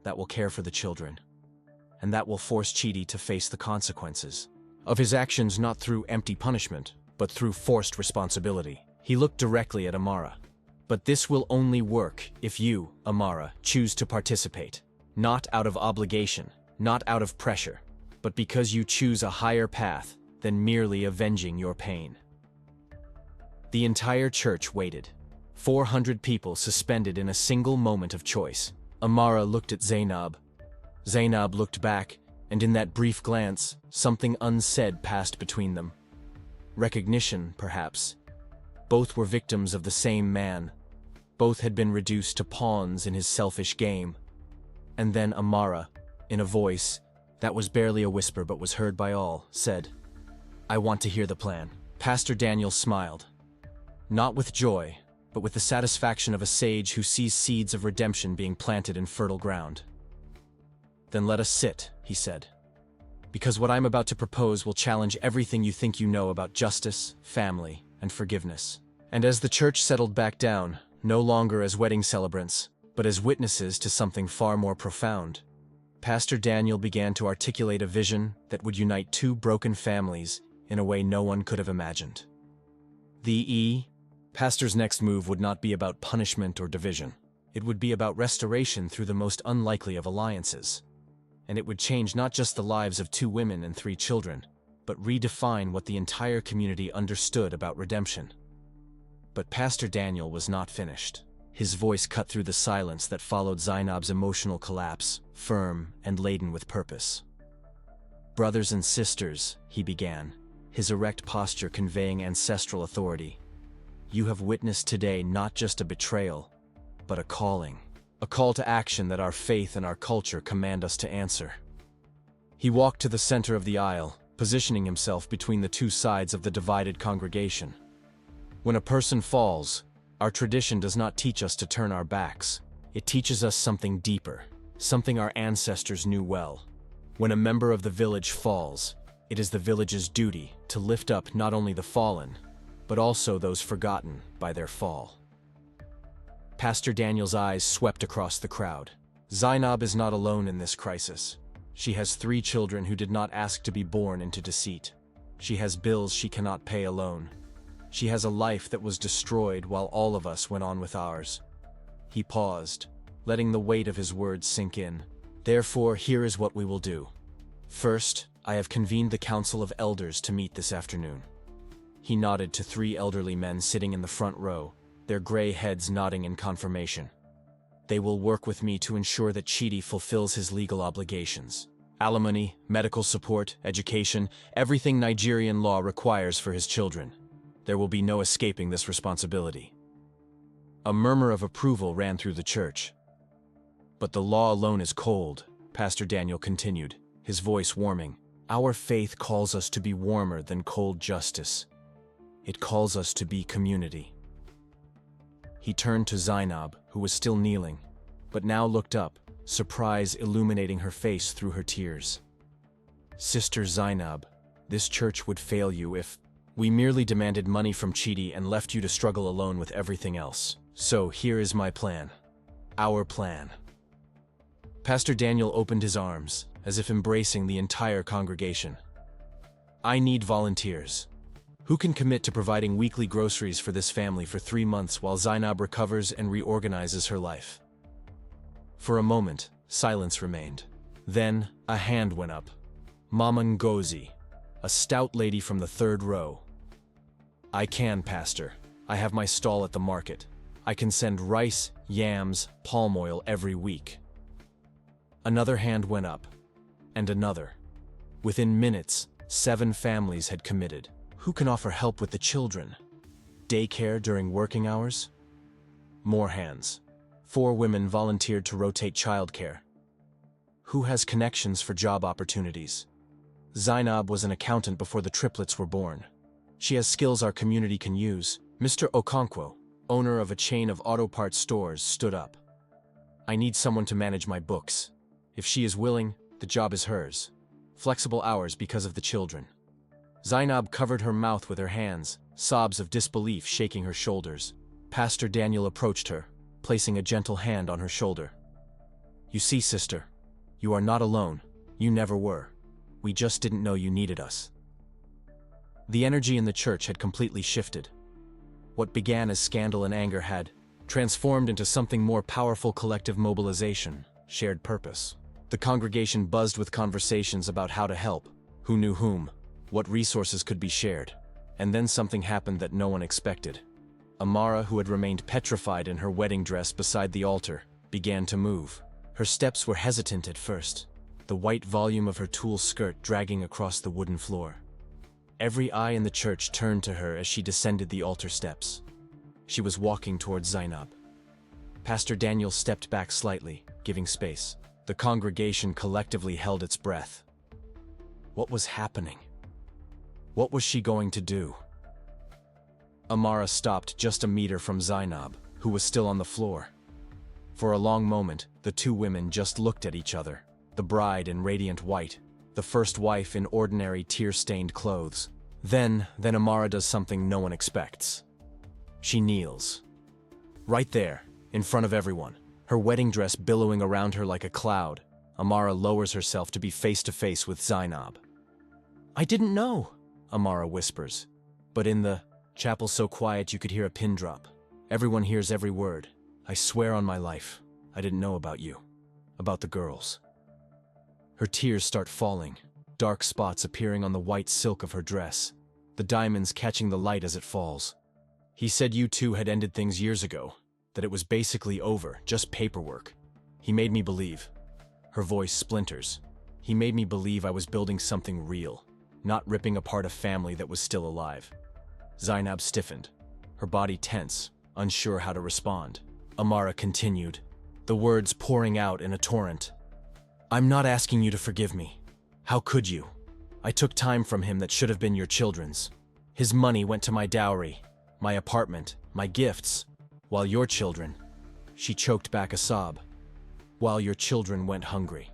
that will care for the children, and that will force Chidi to face the consequences of his actions, not through empty punishment, but through forced responsibility. He looked directly at Amara. But this will only work if you, Amara, choose to participate. Not out of obligation, not out of pressure, but because you choose a higher path than merely avenging your pain. The entire church waited. 400 people suspended in a single moment of choice. Amara looked at Zainab. Zainab looked back, and in that brief glance, something unsaid passed between them. Recognition, perhaps. Both were victims of the same man. Both had been reduced to pawns in his selfish game. And then Amara, in a voice that was barely a whisper but was heard by all, said, I want to hear the plan. Pastor Daniel smiled. Not with joy, but with the satisfaction of a sage who sees seeds of redemption being planted in fertile ground. Then let us sit, he said. Because what I'm about to propose will challenge everything you think you know about justice, family, and forgiveness. And as the church settled back down, no longer as wedding celebrants, but as witnesses to something far more profound, Pastor Daniel began to articulate a vision that would unite two broken families in a way no one could have imagined. Pastor's next move would not be about punishment or division. It would be about restoration through the most unlikely of alliances. And it would change not just the lives of 2 women and 3 children, but redefine what the entire community understood about redemption. But Pastor Daniel was not finished. His voice cut through the silence that followed Zainab's emotional collapse, firm and laden with purpose. Brothers and sisters, he began, his erect posture conveying ancestral authority. You have witnessed today not just a betrayal, but a a call to action that our faith and our culture command us to answer. He walked to the center of the aisle, positioning himself between the two sides of the divided congregation. When a person falls, our tradition does not teach us to turn our backs. It teaches us something deeper, something our ancestors knew well. When a member of the village falls, it is the village's duty to lift up not only the fallen, but also those forgotten by their fall. Pastor Daniel's eyes swept across the crowd. Zainab is not alone in this crisis. She has 3 children who did not ask to be born into deceit. She has bills she cannot pay alone. She has a life that was destroyed while all of us went on with ours. He paused, letting the weight of his words sink in. Therefore, here is what we will do. First, I have convened the Council of Elders to meet this afternoon. He nodded to 3 elderly men sitting in the front row, their gray heads nodding in confirmation. They will work with me to ensure that Chidi fulfills his legal obligations. Alimony, medical support, education, everything Nigerian law requires for his children. There will be no escaping this responsibility. A murmur of approval ran through the church. But the law alone is cold, Pastor Daniel continued, his voice warming. Our faith calls us to be warmer than cold justice. It calls us to be community. He turned to Zainab, who was still kneeling, but now looked up, surprise illuminating her face through her tears. Sister Zainab, this church would fail you if we merely demanded money from Chidi and left you to struggle alone with everything else. So here is my plan. Our plan. Pastor Daniel opened his arms, as if embracing the entire congregation. I need volunteers. Who can commit to providing weekly groceries for this family for 3 months while Zainab recovers and reorganizes her life? For a moment, silence remained. Then, a hand went up. Mama Ngozi, a stout lady from the 3rd row. I can, Pastor. I have my stall at the market. I can send rice, yams, palm oil every week. Another hand went up, and another. Within minutes, 7 families had committed. Who can offer help with the children? Daycare during working hours? More hands. 4 women volunteered to rotate childcare. Who has connections for job opportunities? Zainab was an accountant before the triplets were born. She has skills our community can use. Mr. Okonkwo, owner of a chain of auto parts stores, stood up. I need someone to manage my books. If she is willing, the job is hers. Flexible hours because of the children. Zainab covered her mouth with her hands, sobs of disbelief shaking her shoulders. Pastor Daniel approached her, placing a gentle hand on her shoulder. You see, sister, you are not alone. You never were. We just didn't know you needed us. The energy in the church had completely shifted. What began as scandal and anger had transformed into something more powerful: collective mobilization, shared purpose. The congregation buzzed with conversations about how to help, who knew whom, what resources could be shared. And then something happened that no one expected. Amara, who had remained petrified in her wedding dress beside the altar, began to move. Her steps were hesitant at first, the white volume of her tulle skirt dragging across the wooden floor. Every eye in the church turned to her as she descended the altar steps. She was walking towards Zainab. Pastor Daniel stepped back slightly, giving space. The congregation collectively held its breath. What was happening? What was she going to do? Amara stopped just a meter from Zainab, who was still on the floor. For a long moment, the 2 women just looked at each other, the bride in radiant white, the first wife in ordinary tear-stained clothes. Then Amara does something no one expects. She kneels. Right there, in front of everyone, her wedding dress billowing around her like a cloud, Amara lowers herself to be face-to-face with Zainab. I didn't know, Amara whispers. But in the chapel so quiet you could hear a pin drop. Everyone hears every word. I swear on my life, I didn't know about you. About the girls. Her tears start falling, dark spots appearing on the white silk of her dress, the diamonds catching the light as it falls. He said you 2 had ended things years ago, that it was basically over, just paperwork. He made me believe. Her voice splinters. He made me believe I was building something real, not ripping apart a family that was still alive. Zainab stiffened, her body tense, unsure how to respond. Amara continued. the words pouring out in a torrent. "I'm not asking you to forgive me. How could you? I took time from him that should have been your children's. His money went to my dowry, my apartment, my gifts, while your children—" She choked back a sob. "While your children went hungry."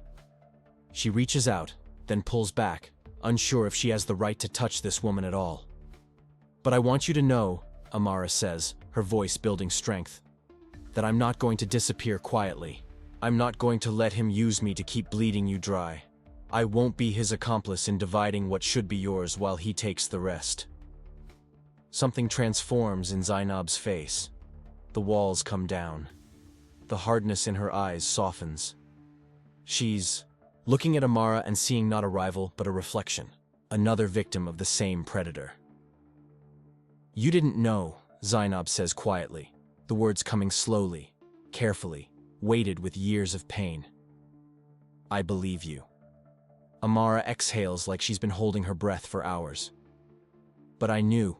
She reaches out, then pulls back, unsure if she has the right to touch this woman at all. "But I want you to know," Amara says, her voice building strength, "that I'm not going to disappear quietly. I'm not going to let him use me to keep bleeding you dry. I won't be his accomplice in dividing what should be yours while he takes the rest." Something transforms in Zainab's face. The walls come down. The hardness in her eyes softens. She's looking at Amara and seeing not a rival, but a reflection. Another victim of the same predator. "You didn't know," Zainab says quietly, the words coming slowly, carefully, weighted with years of pain. "I believe you." Amara exhales like she's been holding her breath for hours. "But I knew,"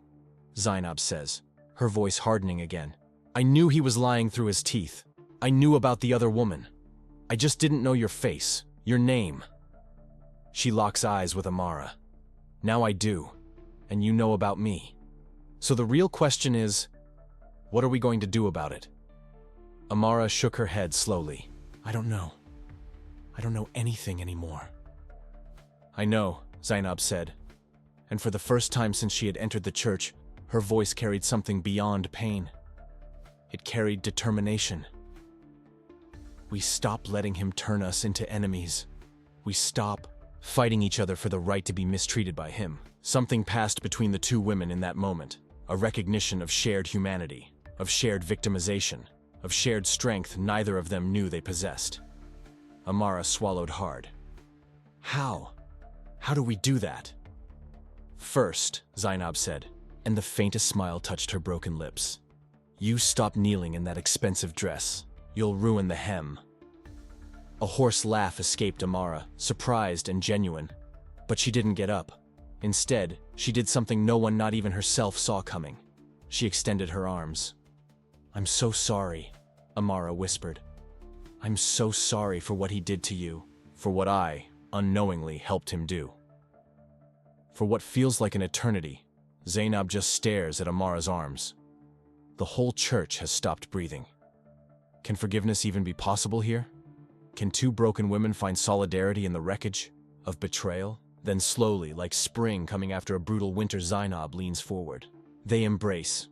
Zainab says, her voice hardening again. "I knew he was lying through his teeth. I knew about the other woman. I just didn't know your face, your name." She locks eyes with Amara. "Now I do, and you know about me. So the real question is, what are we going to do about it?" Amara shook her head slowly. "I don't know. I don't know anything anymore." "I know," Zainab said, and for the first time since she had entered the church, her voice carried something beyond pain. It carried determination. "We stop letting him turn us into enemies. We stop fighting each other for the right to be mistreated by him." Something passed between the two women in that moment, a recognition of shared humanity, of shared victimization, of shared strength neither of them knew they possessed. Amara swallowed hard. How? How do we do that?" "First," Zainab said, and the faintest smile touched her broken lips, "you stop kneeling in that expensive dress. You'll ruin the hem." A hoarse laugh escaped Amara, surprised and genuine, but she didn't get up. Instead, she did something no one, not even herself, saw coming. She extended her arms. "I'm so sorry," Amara whispered. "I'm so sorry for what he did to you, for what I, unknowingly, helped him do." For what feels like an eternity, Zainab just stares at Amara's arms. The whole church has stopped breathing. Can forgiveness even be possible here? Can two broken women find solidarity in the wreckage of betrayal? Then slowly, like spring coming after a brutal winter, Zainab leans forward. They embrace.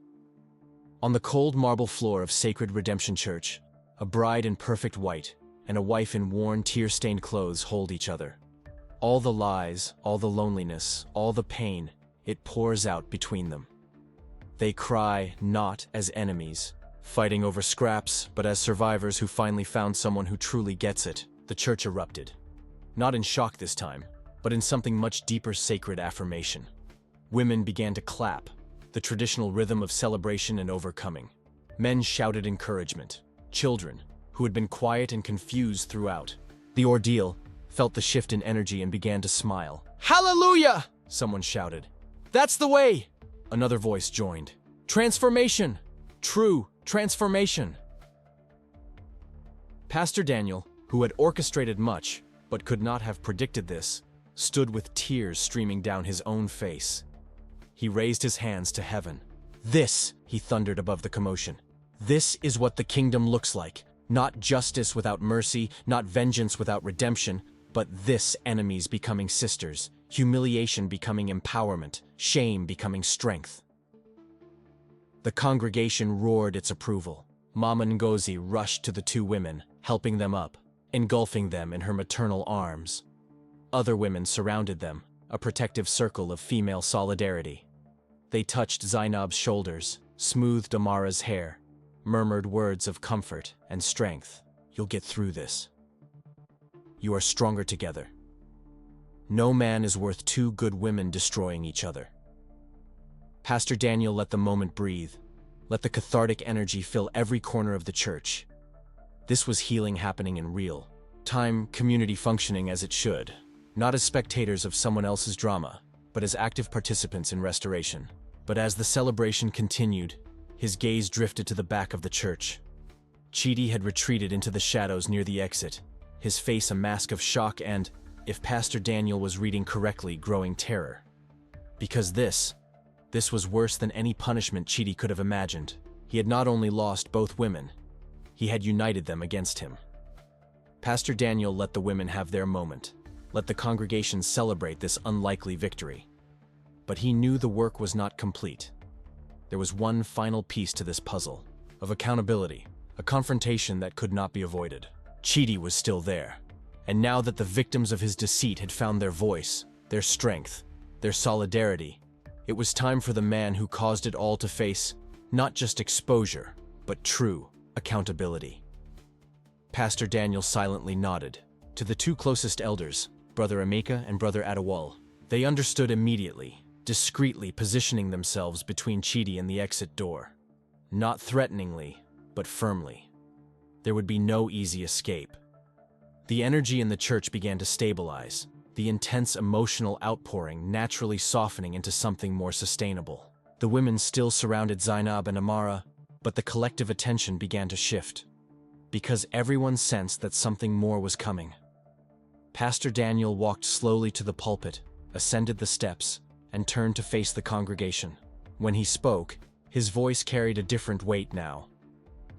On the cold marble floor of Sacred Redemption Church, a bride in perfect white and a wife in worn, tear-stained clothes hold each other. All the lies, all the loneliness, all the pain, it pours out between them. They cry not as enemies, fighting over scraps, but as survivors who finally found someone who truly gets it. The church erupted. Not in shock this time, but in something much deeper: sacred affirmation. Women began to clap, the traditional rhythm of celebration and overcoming. Men shouted encouragement. Children, who had been quiet and confused throughout the ordeal, felt the shift in energy and began to smile. "Hallelujah!" someone shouted. "That's the way!" Another voice joined. "Transformation! True transformation!" Pastor Daniel, who had orchestrated much, but could not have predicted this, stood with tears streaming down his own face. He raised his hands to heaven. "This," he thundered above the commotion, "this is what the kingdom looks like. Not justice without mercy, not vengeance without redemption, but this: enemies becoming sisters, humiliation becoming empowerment, shame becoming strength." The congregation roared its approval. Mama Ngozi rushed to the two women, helping them up, engulfing them in her maternal arms. Other women surrounded them, a protective circle of female solidarity. They touched Zainab's shoulders, smoothed Amara's hair, murmured words of comfort and strength. "You'll get through this. You are stronger together. No man is worth two good women destroying each other." Pastor Daniel let the moment breathe, let the cathartic energy fill every corner of the church. This was healing happening in real time, community functioning as it should, not as spectators of someone else's drama, but as active participants in restoration. But as the celebration continued, his gaze drifted to the back of the church. Chidi had retreated into the shadows near the exit, his face a mask of shock and, if Pastor Daniel was reading correctly, growing terror. Because this was worse than any punishment Chidi could have imagined. He had not only lost both women, he had united them against him. Pastor Daniel let the women have their moment, let the congregation celebrate this unlikely victory. But he knew the work was not complete. There was one final piece to this puzzle, of accountability, a confrontation that could not be avoided. Chidi was still there, and now that the victims of his deceit had found their voice, their strength, their solidarity, it was time for the man who caused it all to face not just exposure, but true accountability. Pastor Daniel silently nodded. To the two closest elders, Brother Ameka and Brother Adewale, they understood immediately, discreetly positioning themselves between Chidi and the exit door. Not threateningly, but firmly. There would be no easy escape. The energy in the church began to stabilize, the intense emotional outpouring naturally softening into something more sustainable. The women still surrounded Zainab and Amara, but the collective attention began to shift, because everyone sensed that something more was coming. Pastor Daniel walked slowly to the pulpit, ascended the steps, and turned to face the congregation. When he spoke, his voice carried a different weight now.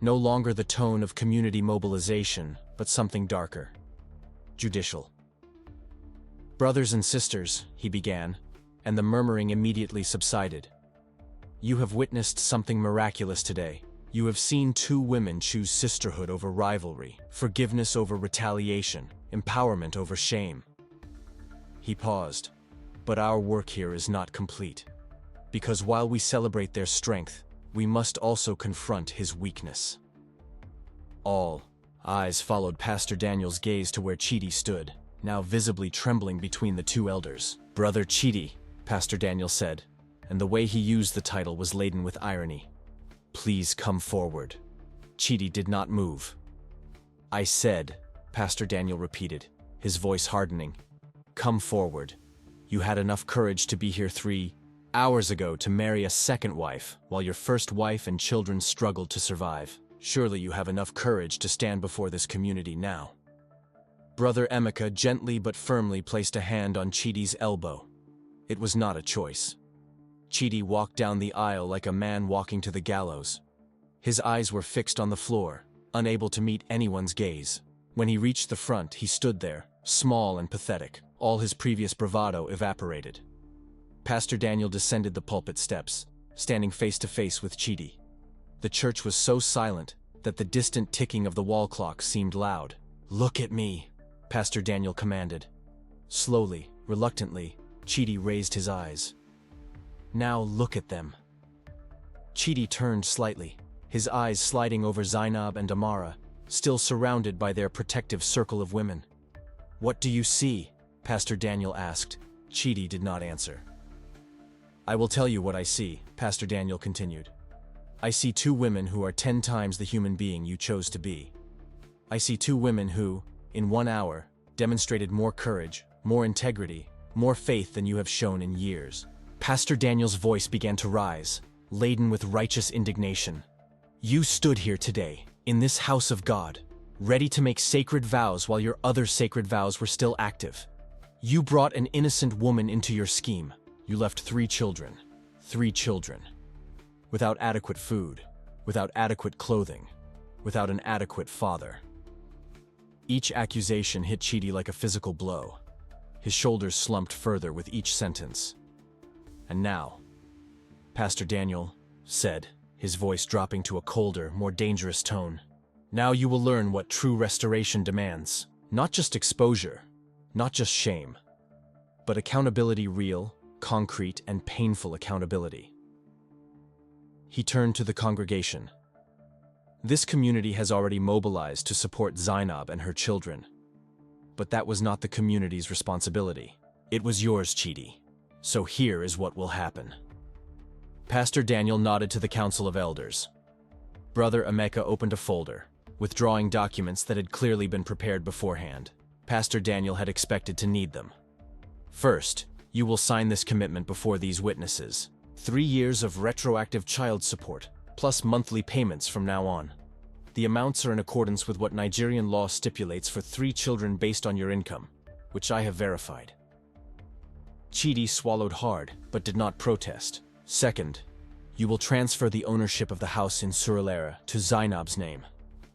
No longer the tone of community mobilization, but something darker. Judicial. "Brothers and sisters," he began, and the murmuring immediately subsided. "You have witnessed something miraculous today. You have seen two women choose sisterhood over rivalry, forgiveness over retaliation, empowerment over shame." He paused. "But our work here is not complete. Because while we celebrate their strength, we must also confront his weakness." All eyes followed Pastor Daniel's gaze to where Chidi stood, now visibly trembling between the two elders. "Brother Chidi," Pastor Daniel said, and the way he used the title was laden with irony. "Please come forward." Chidi did not move. "I said," Pastor Daniel repeated, his voice hardening, "come forward. You had enough courage to be here 3 hours ago to marry a second wife, while your first wife and children struggled to survive. Surely you have enough courage to stand before this community now." Brother Emeka gently but firmly placed a hand on Chidi's elbow. It was not a choice. Chidi walked down the aisle like a man walking to the gallows. His eyes were fixed on the floor, unable to meet anyone's gaze. When he reached the front, he stood there, small and pathetic. All his previous bravado evaporated. Pastor Daniel descended the pulpit steps, standing face to face with Chidi. The church was so silent that the distant ticking of the wall clock seemed loud. "Look at me," Pastor Daniel commanded. Slowly, reluctantly, Chidi raised his eyes. "Now look at them." Chidi turned slightly, his eyes sliding over Zainab and Amara, still surrounded by their protective circle of women. "What do you see?" Pastor Daniel asked. Chidi did not answer. "I will tell you what I see," Pastor Daniel continued. "I see two women who are 10 times the human being you chose to be. I see two women who, in 1 hour, demonstrated more courage, more integrity, more faith than you have shown in years." Pastor Daniel's voice began to rise, laden with righteous indignation. "You stood here today, in this house of God, ready to make sacred vows while your other sacred vows were still active. You brought an innocent woman into your scheme. You left 3 children. 3 children. Without adequate food, without adequate clothing, without an adequate father." Each accusation hit Chidi like a physical blow. His shoulders slumped further with each sentence. "And now," Pastor Daniel said, his voice dropping to a colder, more dangerous tone, "now you will learn what true restoration demands. Not just exposure, not just shame, but accountability, real, concrete, and painful accountability." He turned to the congregation. "This community has already mobilized to support Zainab and her children. But that was not the community's responsibility. It was yours, Chidi. So here is what will happen." Pastor Daniel nodded to the Council of Elders. Brother Emeka opened a folder, withdrawing documents that had clearly been prepared beforehand. Pastor Daniel had expected to need them. "First, you will sign this commitment before these witnesses. 3 years of retroactive child support, plus monthly payments from now on." The amounts are in accordance with what Nigerian law stipulates for 3 children based on your income, which I have verified. Chidi swallowed hard, but did not protest. Second, you will transfer the ownership of the house in Surulere to Zainab's name.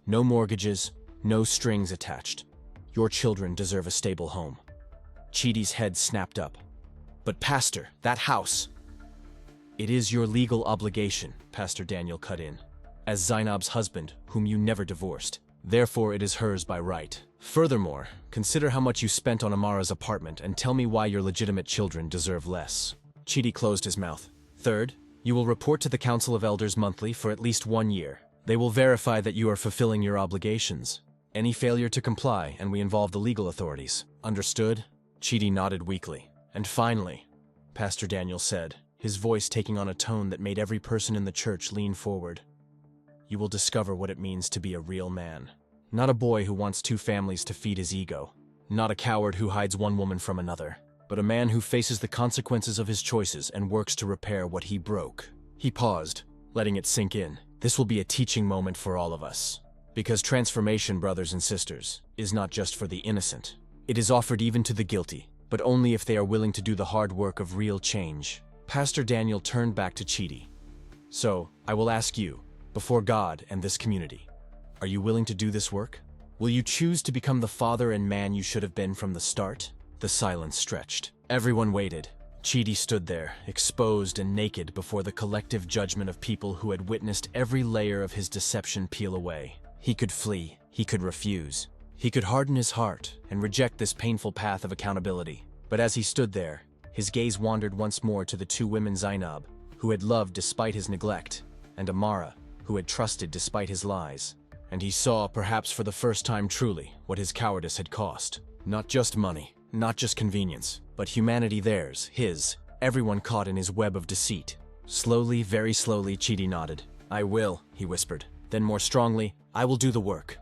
No mortgages, no strings attached. Your children deserve a stable home. Chidi's head snapped up. But Pastor, that house... It is your legal obligation, Pastor Daniel cut in, as Zainab's husband, whom you never divorced. Therefore, it is hers by right. Furthermore, consider how much you spent on Amara's apartment and tell me why your legitimate children deserve less. Chidi closed his mouth. Third, you will report to the Council of Elders monthly for at least 1 year. They will verify that you are fulfilling your obligations. Any failure to comply, and we involve the legal authorities. Understood? Chidi nodded weakly. And finally, Pastor Daniel said, his voice taking on a tone that made every person in the church lean forward. You will discover what it means to be a real man. Not a boy who wants 2 families to feed his ego. Not a coward who hides one woman from another. But a man who faces the consequences of his choices and works to repair what he broke. He paused, letting it sink in. This will be a teaching moment for all of us. Because transformation, brothers and sisters, is not just for the innocent. It is offered even to the guilty, but only if they are willing to do the hard work of real change. Pastor Daniel turned back to Chidi. So, I will ask you, before God and this community, are you willing to do this work? Will you choose to become the father and man you should have been from the start? The silence stretched. Everyone waited. Chidi stood there, exposed and naked before the collective judgment of people who had witnessed every layer of his deception peel away. He could flee. He could refuse. He could harden his heart and reject this painful path of accountability. But as he stood there, his gaze wandered once more to the 2 women Zainab, who had loved despite his neglect, and Amara, who had trusted despite his lies. And he saw, perhaps for the first time truly, what his cowardice had cost. Not just money, not just convenience, but humanity theirs, his, everyone caught in his web of deceit. Slowly, very slowly, Chidi nodded. I will, he whispered. Then more strongly, I will do the work.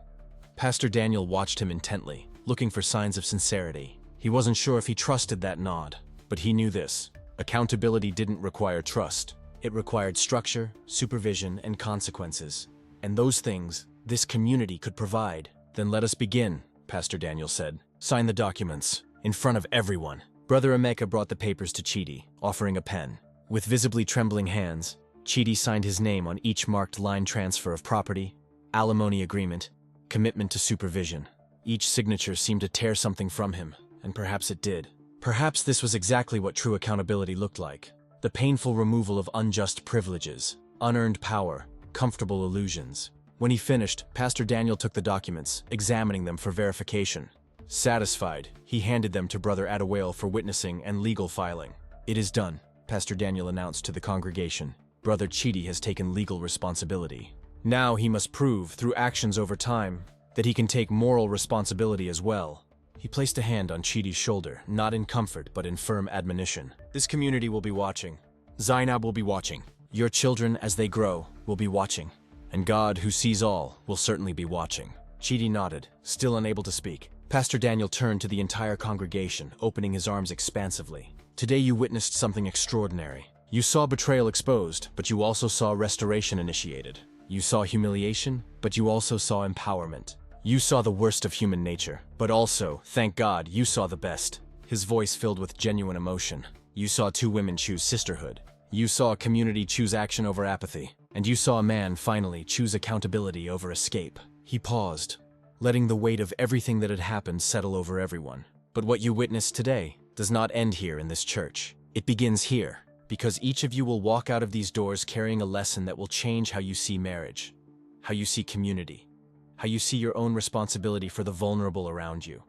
Pastor Daniel watched him intently, looking for signs of sincerity. He wasn't sure if he trusted that nod, but he knew this. Accountability didn't require trust. It required structure, supervision, and consequences. And those things, this community could provide. Then let us begin, Pastor Daniel said. Sign the documents, in front of everyone. Brother Emeka brought the papers to Chidi, offering a pen. With visibly trembling hands, Chidi signed his name on each marked line: transfer of property, alimony agreement, commitment to supervision. Each signature seemed to tear something from him, and perhaps it did. Perhaps this was exactly what true accountability looked like. The painful removal of unjust privileges, unearned power, comfortable illusions. When he finished, Pastor Daniel took the documents, examining them for verification. Satisfied, he handed them to Brother Adewale for witnessing and legal filing. It is done, Pastor Daniel announced to the congregation. Brother Chidi has taken legal responsibility. Now he must prove, through actions over time, that he can take moral responsibility as well. He placed a hand on Chidi's shoulder, not in comfort but in firm admonition. This community will be watching. Zainab will be watching. Your children, as they grow, will be watching. And God, who sees all, will certainly be watching. Chidi nodded, still unable to speak. Pastor Daniel turned to the entire congregation, opening his arms expansively. Today you witnessed something extraordinary. You saw betrayal exposed, but you also saw restoration initiated. You saw humiliation, but you also saw empowerment. You saw the worst of human nature, but also, thank God, you saw the best. His voice filled with genuine emotion. You saw 2 women choose sisterhood. You saw a community choose action over apathy. And you saw a man, finally, choose accountability over escape. He paused, letting the weight of everything that had happened settle over everyone. But what you witnessed today does not end here in this church. It begins here, because each of you will walk out of these doors carrying a lesson that will change how you see marriage, how you see community, how you see your own responsibility for the vulnerable around you.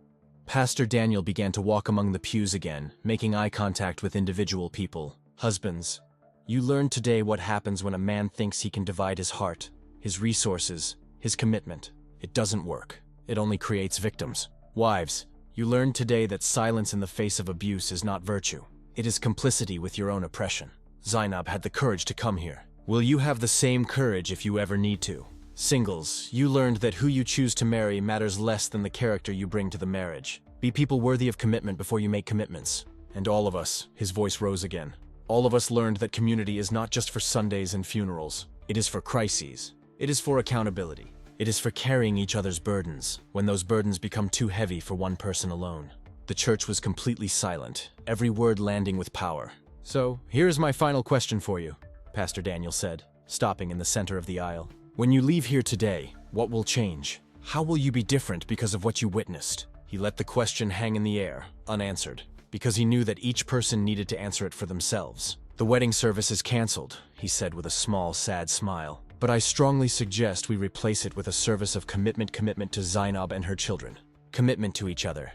Pastor Daniel began to walk among the pews again, making eye contact with individual people. Husbands, you learned today what happens when a man thinks he can divide his heart, his resources, his commitment. It doesn't work. It only creates victims. Wives, you learned today that silence in the face of abuse is not virtue. It is complicity with your own oppression. Zainab had the courage to come here. Will you have the same courage if you ever need to? Singles, you learned that who you choose to marry matters less than the character you bring to the marriage. Be people worthy of commitment before you make commitments. And all of us, his voice rose again. All of us learned that community is not just for Sundays and funerals. It is for crises. It is for accountability. It is for carrying each other's burdens, when those burdens become too heavy for one person alone. The church was completely silent, every word landing with power. "So, here's my final question for you," Pastor Daniel said, stopping in the center of the aisle. "When you leave here today, what will change? How will you be different because of what you witnessed?" He let the question hang in the air, unanswered, because he knew that each person needed to answer it for themselves. "The wedding service is canceled," he said with a small, sad smile. "But I strongly suggest we replace it with a service of commitment to Zainab and her children. Commitment to each other.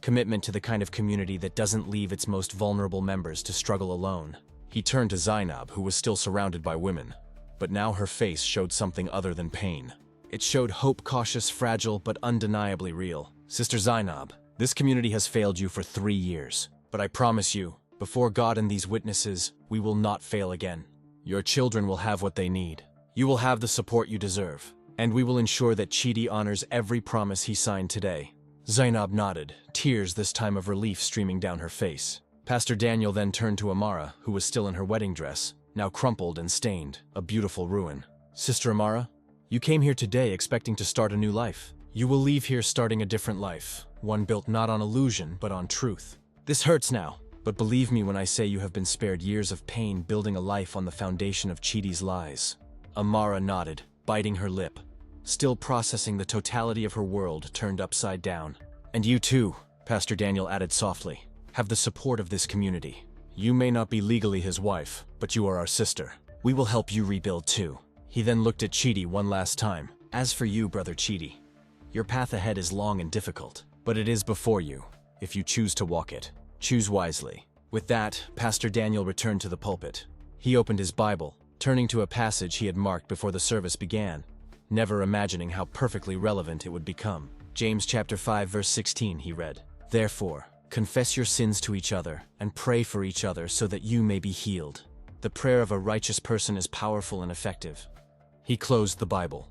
Commitment to the kind of community that doesn't leave its most vulnerable members to struggle alone." He turned to Zainab, who was still surrounded by women. But now her face showed something other than pain. It showed hope, cautious, fragile, but undeniably real. "Sister Zainab, this community has failed you for 3 years. But I promise you, before God and these witnesses, we will not fail again. Your children will have what they need. You will have the support you deserve. And we will ensure that Chidi honors every promise he signed today." Zainab nodded, tears this time of relief streaming down her face. Pastor Daniel then turned to Amara, who was still in her wedding dress, now crumpled and stained, a beautiful ruin. "Sister Amara, you came here today expecting to start a new life. You will leave here starting a different life, one built not on illusion, but on truth. This hurts now, but believe me when I say you have been spared years of pain building a life on the foundation of Chidi's lies." Amara nodded, biting her lip, still processing the totality of her world turned upside down. "And you too," Pastor Daniel added softly, "have the support of this community. You may not be legally his wife, but you are our sister. We will help you rebuild too." He then looked at Chidi one last time. "As for you, Brother Chidi, your path ahead is long and difficult, but it is before you. If you choose to walk it, choose wisely." With that, Pastor Daniel returned to the pulpit. He opened his Bible, turning to a passage he had marked before the service began, never imagining how perfectly relevant it would become. James chapter 5 verse 16 he read, "Therefore, confess your sins to each other and pray for each other so that you may be healed. The prayer of a righteous person is powerful and effective." He closed the Bible.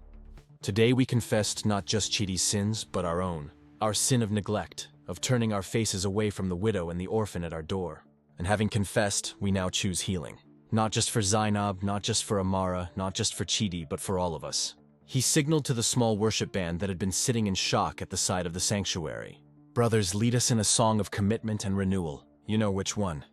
Today we confessed not just Chidi's sins, but our own. Our sin of neglect, of turning our faces away from the widow and the orphan at our door. And having confessed, we now choose healing. Not just for Zainab, not just for Amara, not just for Chidi, but for all of us. He signaled to the small worship band that had been sitting in shock at the side of the sanctuary. "Brothers, lead us in a song of commitment and renewal." You know which one.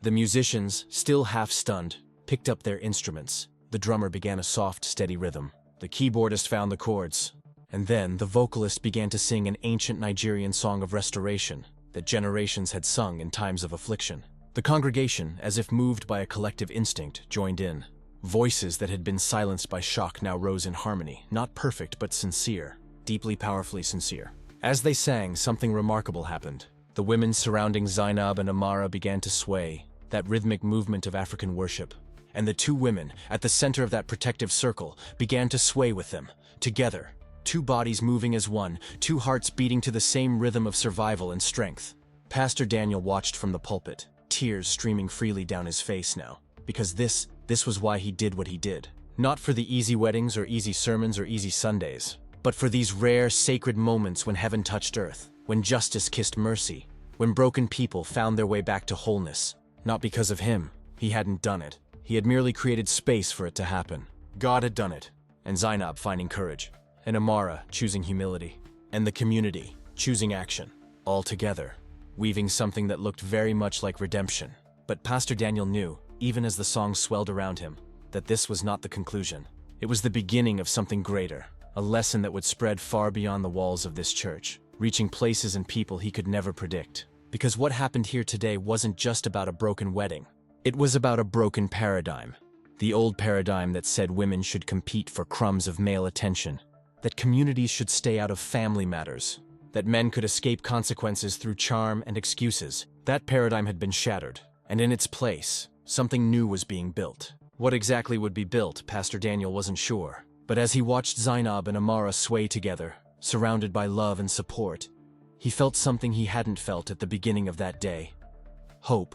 The musicians, still half stunned, picked up their instruments. The drummer began a soft, steady rhythm. The keyboardist found the chords. And then the vocalist began to sing an ancient Nigerian song of restoration that generations had sung in times of affliction. The congregation, as if moved by a collective instinct, joined in. Voices that had been silenced by shock now rose in harmony, not perfect but sincere, deeply powerfully sincere. As they sang, something remarkable happened. The women surrounding Zainab and Amara began to sway, that rhythmic movement of African worship. And the two women, at the center of that protective circle, began to sway with them, together. Two bodies moving as one, two hearts beating to the same rhythm of survival and strength. Pastor Daniel watched from the pulpit, tears streaming freely down his face now, because this was why he did what he did. Not for the easy weddings or easy sermons or easy Sundays, but for these rare, sacred moments when heaven touched earth, when justice kissed mercy, when broken people found their way back to wholeness. Not because of him. He hadn't done it. He had merely created space for it to happen. God had done it, and Zainab finding courage, and Amara choosing humility, and the community choosing action, all together, weaving something that looked very much like redemption. But Pastor Daniel knew, even as the song swelled around him, that this was not the conclusion. It was the beginning of something greater, a lesson that would spread far beyond the walls of this church, reaching places and people he could never predict. Because what happened here today wasn't just about a broken wedding. It was about a broken paradigm. The old paradigm that said women should compete for crumbs of male attention, that communities should stay out of family matters, that men could escape consequences through charm and excuses. That paradigm had been shattered, and in its place, something new was being built. What exactly would be built, Pastor Daniel wasn't sure. But as he watched Zainab and Amara sway together, surrounded by love and support, he felt something he hadn't felt at the beginning of that day. Hope.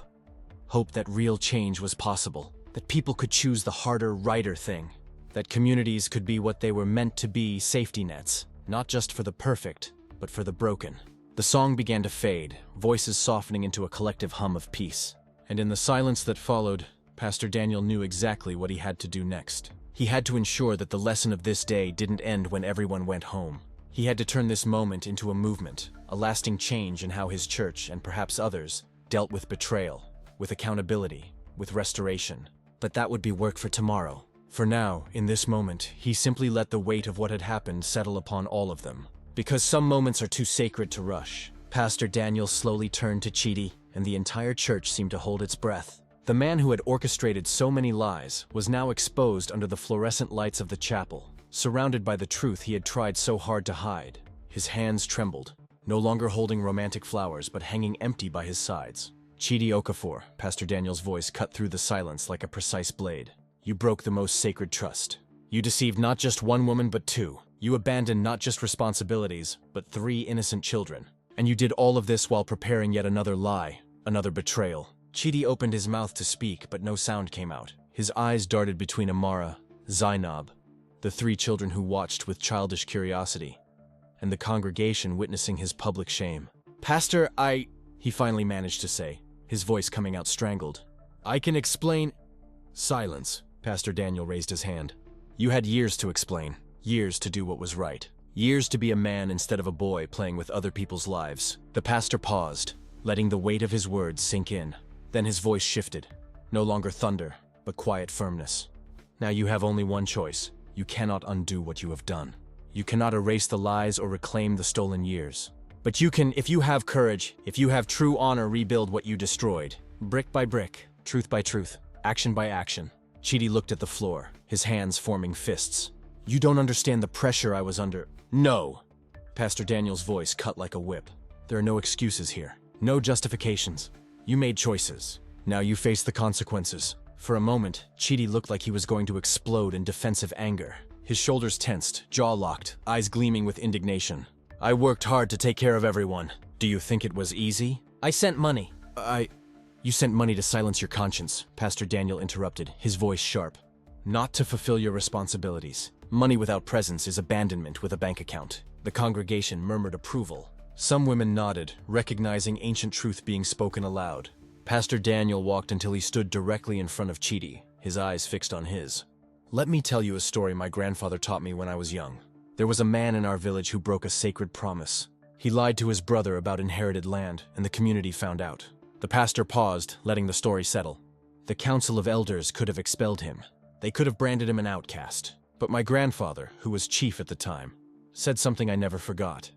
Hope that real change was possible, that people could choose the harder, righter thing, that communities could be what they were meant to be, safety nets, not just for the perfect, but for the broken. The song began to fade, voices softening into a collective hum of peace. And in the silence that followed, Pastor Daniel knew exactly what he had to do next. He had to ensure that the lesson of this day didn't end when everyone went home. He had to turn this moment into a movement, a lasting change in how his church, and perhaps others, dealt with betrayal, with accountability, with restoration. But that would be work for tomorrow. For now, in this moment, he simply let the weight of what had happened settle upon all of them. Because some moments are too sacred to rush, Pastor Daniel slowly turned to Chidi, and the entire church seemed to hold its breath. The man who had orchestrated so many lies was now exposed under the fluorescent lights of the chapel, surrounded by the truth he had tried so hard to hide. His hands trembled, no longer holding romantic flowers but hanging empty by his sides. Chidi Okafor, Pastor Daniel's voice cut through the silence like a precise blade. You broke the most sacred trust. You deceived not just one woman but two. You abandoned not just responsibilities, but 3 innocent children. And you did all of this while preparing yet another lie, another betrayal. Chidi opened his mouth to speak, but no sound came out. His eyes darted between Amara, Zainab, the 3 children who watched with childish curiosity, and the congregation witnessing his public shame. Pastor, he finally managed to say, his voice coming out strangled. I can explain. Silence. Pastor Daniel raised his hand. You had years to explain, years to do what was right, years to be a man instead of a boy playing with other people's lives. The pastor paused, letting the weight of his words sink in. Then his voice shifted, no longer thunder, but quiet firmness. Now you have only one choice. You cannot undo what you have done. You cannot erase the lies or reclaim the stolen years. But you can, if you have courage, if you have true honor, rebuild what you destroyed. Brick by brick, truth by truth, action by action. Chidi looked at the floor, his hands forming fists. You don't understand the pressure I was under. No! Pastor Daniel's voice cut like a whip. There are no excuses here. No justifications. You made choices. Now you face the consequences. For a moment, Chidi looked like he was going to explode in defensive anger. His shoulders tensed, jaw locked, eyes gleaming with indignation. I worked hard to take care of everyone. Do you think it was easy? I sent money. You sent money to silence your conscience, Pastor Daniel interrupted, his voice sharp. Not to fulfill your responsibilities. Money without presence is abandonment with a bank account. The congregation murmured approval. Some women nodded, recognizing ancient truth being spoken aloud. Pastor Daniel walked until he stood directly in front of Chidi, his eyes fixed on his. Let me tell you a story my grandfather taught me when I was young. There was a man in our village who broke a sacred promise. He lied to his brother about inherited land, and the community found out. The pastor paused, letting the story settle. The council of elders could have expelled him. They could have branded him an outcast. But my grandfather, who was chief at the time, said something I never forgot.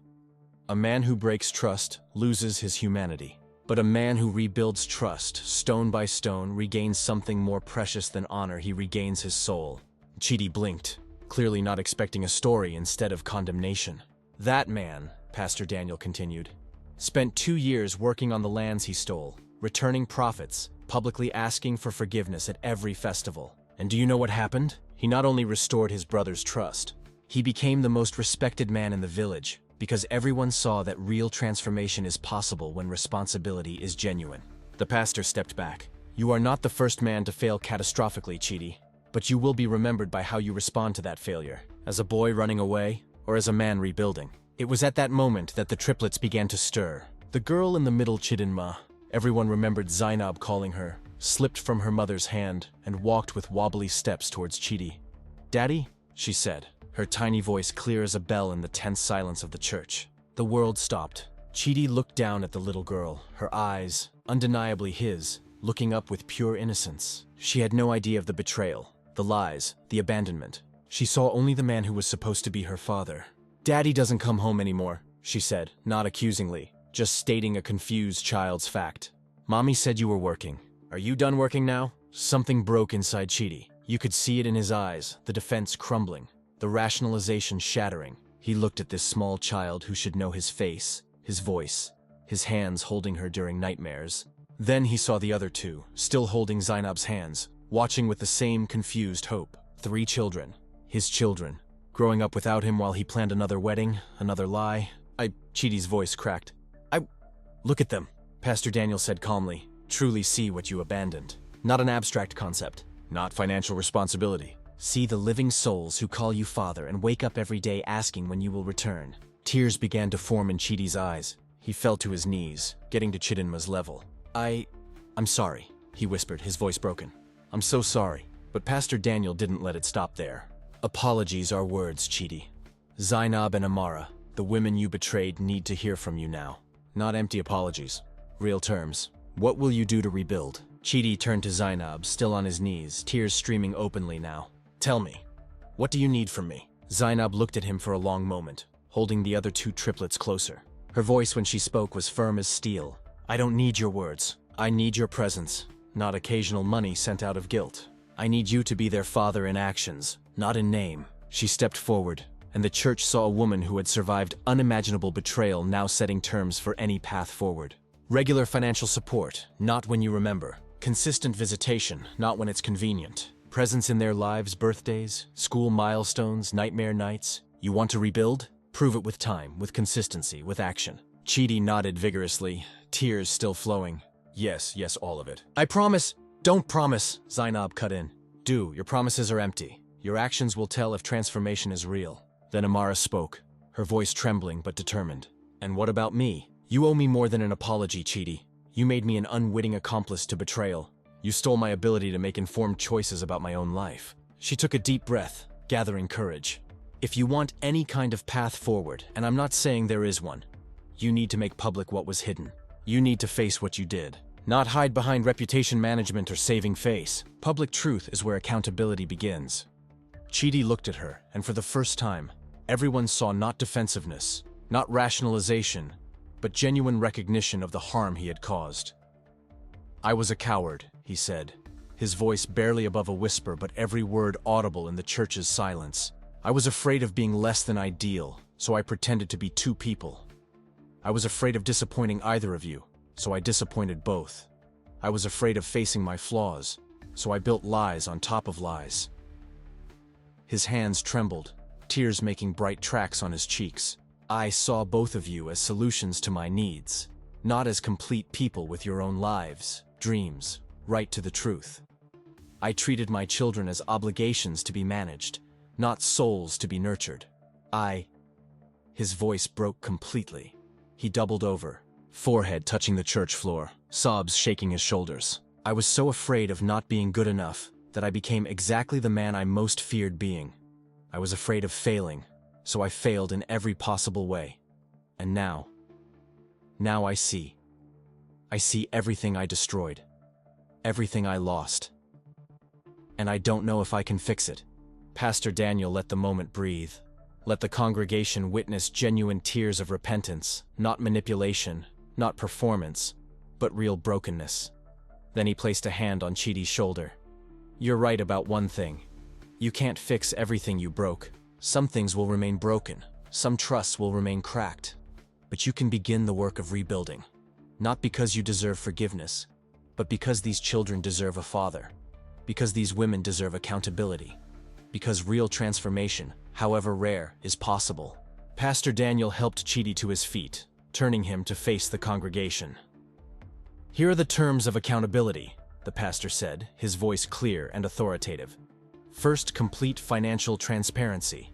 A man who breaks trust loses his humanity. But a man who rebuilds trust, stone by stone, regains something more precious than honor. He regains his soul. Chidi blinked, clearly not expecting a story instead of condemnation. That man, Pastor Daniel continued, spent 2 years working on the lands he stole, returning profits, publicly asking for forgiveness at every festival. And do you know what happened? He not only restored his brother's trust, he became the most respected man in the village, because everyone saw that real transformation is possible when responsibility is genuine. The pastor stepped back. You are not the first man to fail catastrophically, Chidi, but you will be remembered by how you respond to that failure, as a boy running away, or as a man rebuilding. It was at that moment that the triplets began to stir. The girl in the middle, Chidinma, everyone remembered Zainab calling her, slipped from her mother's hand and walked with wobbly steps towards Chidi. Daddy, she said, her tiny voice clear as a bell in the tense silence of the church. The world stopped. Chidi looked down at the little girl, her eyes, undeniably his, looking up with pure innocence. She had no idea of the betrayal, the lies, the abandonment. She saw only the man who was supposed to be her father. Daddy doesn't come home anymore, she said, not accusingly, just stating a confused child's fact. Mommy said you were working. Are you done working now? Something broke inside Chidi. You could see it in his eyes, the defense crumbling, the rationalization shattering. He looked at this small child who should know his face, his voice, his hands holding her during nightmares. Then he saw the other two, still holding Zainab's hands, watching with the same confused hope. 3 children, his children, growing up without him while he planned another wedding, another lie. Chidi's voice cracked. Look at them, Pastor Daniel said calmly. Truly see what you abandoned. Not an abstract concept, not financial responsibility. See the living souls who call you father and wake up every day asking when you will return. Tears began to form in Chidi's eyes. He fell to his knees, getting to Chidinma's level. I'm sorry, he whispered, his voice broken. I'm so sorry. But Pastor Daniel didn't let it stop there. Apologies are words, Chidi. Zainab and Amara, the women you betrayed, need to hear from you now. Not empty apologies. Real terms. What will you do to rebuild? Chidi turned to Zainab, still on his knees, tears streaming openly now. Tell me, what do you need from me? Zainab looked at him for a long moment, holding the other two triplets closer. Her voice when she spoke was firm as steel. I don't need your words. I need your presence, not occasional money sent out of guilt. I need you to be their father in actions, not in name. She stepped forward, and the church saw a woman who had survived unimaginable betrayal now setting terms for any path forward. Regular financial support, not when you remember. Consistent visitation, not when it's convenient. Presence in their lives, birthdays, school milestones, nightmare nights. You want to rebuild? Prove it with time, with consistency, with action. Chidi nodded vigorously, tears still flowing. Yes, all of it. I promise. Don't promise, Zainab cut in. Do, your promises are empty. Your actions will tell if transformation is real. Then Amara spoke, her voice trembling but determined. And what about me? You owe me more than an apology, Chidi. You made me an unwitting accomplice to betrayal. You stole my ability to make informed choices about my own life. She took a deep breath, gathering courage. If you want any kind of path forward, and I'm not saying there is one, you need to make public what was hidden. You need to face what you did. Not hide behind reputation management or saving face. Public truth is where accountability begins. Chidi looked at her, and for the first time, everyone saw not defensiveness, not rationalization, but genuine recognition of the harm he had caused. I was a coward, he said, his voice barely above a whisper but every word audible in the church's silence. I was afraid of being less than ideal, so I pretended to be two people. I was afraid of disappointing either of you, so I disappointed both. I was afraid of facing my flaws, so I built lies on top of lies. His hands trembled, tears making bright tracks on his cheeks. I saw both of you as solutions to my needs, not as complete people with your own lives, dreams, right to the truth. I treated my children as obligations to be managed, not souls to be nurtured. His voice broke completely. He doubled over, forehead touching the church floor, sobs shaking his shoulders. I was so afraid of not being good enough that I became exactly the man I most feared being. I was afraid of failing, so I failed in every possible way. And now I see. I see everything I destroyed, everything I lost. And I don't know if I can fix it. Pastor Daniel let the moment breathe. Let the congregation witness genuine tears of repentance, not manipulation, not performance, but real brokenness. Then he placed a hand on Chidi's shoulder. You're right about one thing. You can't fix everything you broke. Some things will remain broken. Some trusts will remain cracked. But you can begin the work of rebuilding. Not because you deserve forgiveness, but because these children deserve a father. Because these women deserve accountability. Because real transformation, however rare, is possible. Pastor Daniel helped Chidi to his feet, turning him to face the congregation. Here are the terms of accountability, the pastor said, his voice clear and authoritative. First, complete financial transparency.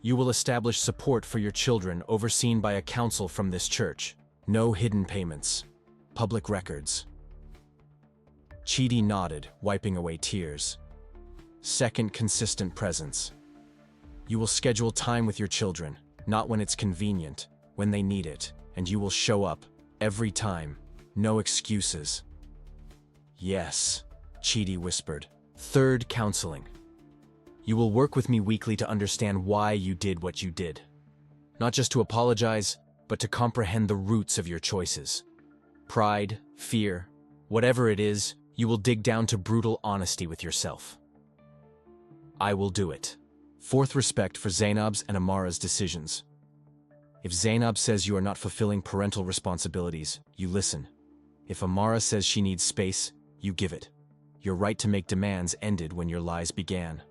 You will establish support for your children overseen by a council from this church. No hidden payments. Public records. Chidi nodded, wiping away tears. Second, consistent presence. You will schedule time with your children, not when it's convenient, when they need it, and you will show up, every time. No excuses. Yes, Chidi whispered. Third, counseling. You will work with me weekly to understand why you did what you did. Not just to apologize, but to comprehend the roots of your choices. Pride, fear, whatever it is, you will dig down to brutal honesty with yourself. I will do it. Fourth, respect for Zainab's and Amara's decisions. If Zainab says you are not fulfilling parental responsibilities, you listen. If Amara says she needs space, you give it. Your right to make demands ended when your lies began.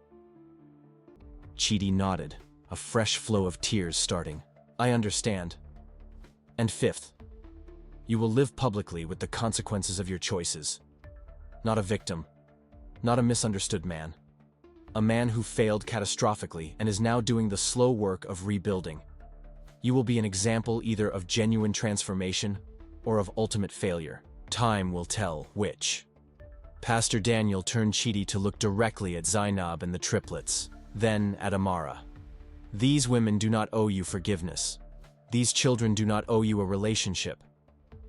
Chidi nodded, a fresh flow of tears starting. I understand. And fifth, you will live publicly with the consequences of your choices. Not a victim, not a misunderstood man. A man who failed catastrophically and is now doing the slow work of rebuilding. You will be an example either of genuine transformation or of ultimate failure. Time will tell which. Pastor Daniel turned Chidi to look directly at Zainab and the triplets, then at Amara. These women do not owe you forgiveness. These children do not owe you a relationship.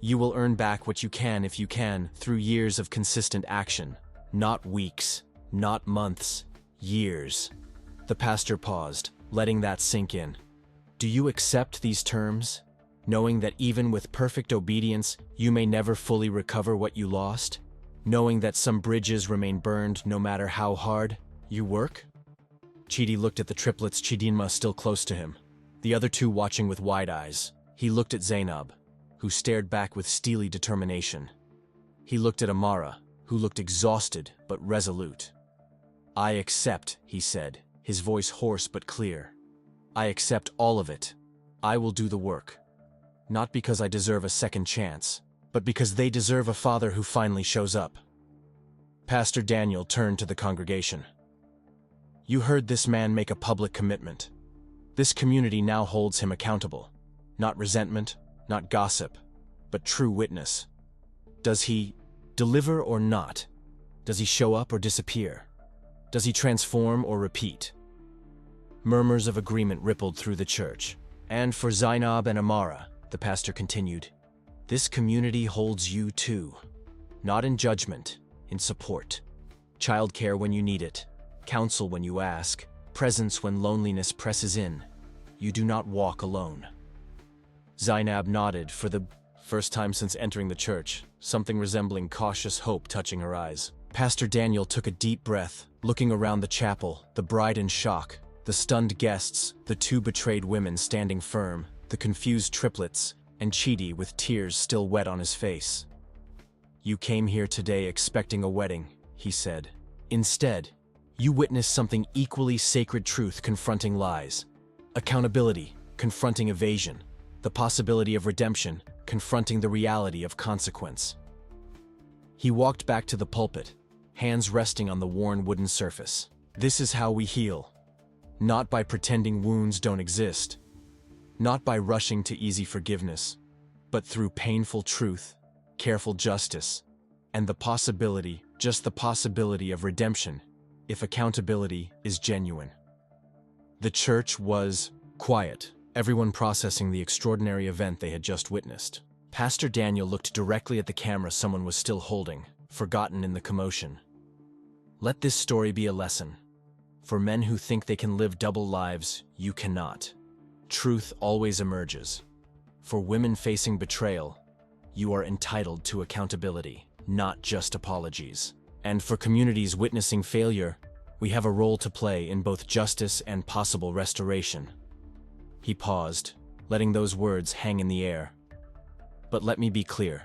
You will earn back what you can if you can through years of consistent action, not weeks, not months, years. The pastor paused, letting that sink in. Do you accept these terms, knowing that even with perfect obedience, you may never fully recover what you lost? Knowing that some bridges remain burned no matter how hard you work? Chidi looked at the triplets, Chidinma still close to him, the other two watching with wide eyes. He looked at Zainab, who stared back with steely determination. He looked at Amara, who looked exhausted but resolute. I accept, he said, his voice hoarse but clear. I accept all of it. I will do the work. Not because I deserve a second chance, but because they deserve a father who finally shows up. Pastor Daniel turned to the congregation. You heard this man make a public commitment. This community now holds him accountable. Not resentment, not gossip, but true witness. Does he deliver or not? Does he show up or disappear? Does he transform or repeat? Murmurs of agreement rippled through the church. And for Zainab and Amara, the pastor continued, this community holds you too. Not in judgment, in support. Childcare when you need it, counsel when you ask, presence when loneliness presses in. You do not walk alone. Zainab nodded for the first time since entering the church, something resembling cautious hope touching her eyes. Pastor Daniel took a deep breath, looking around the chapel, the bride in shock, the stunned guests, the two betrayed women standing firm, the confused triplets, and Chidi with tears still wet on his face. You came here today expecting a wedding, he said. Instead, you witnessed something equally sacred: truth confronting lies, accountability confronting evasion, the possibility of redemption confronting the reality of consequence. He walked back to the pulpit, hands resting on the worn wooden surface. This is how we heal. Not by pretending wounds don't exist. Not by rushing to easy forgiveness, but through painful truth, careful justice, and the possibility, just the possibility of redemption, if accountability is genuine. The church was quiet, everyone processing the extraordinary event they had just witnessed. Pastor Daniel looked directly at the camera someone was still holding, forgotten in the commotion. Let this story be a lesson. For men who think they can live double lives, you cannot. Truth always emerges. For women facing betrayal, you are entitled to accountability, not just apologies. And for communities witnessing failure, we have a role to play in both justice and possible restoration. He paused, letting those words hang in the air. But let me be clear.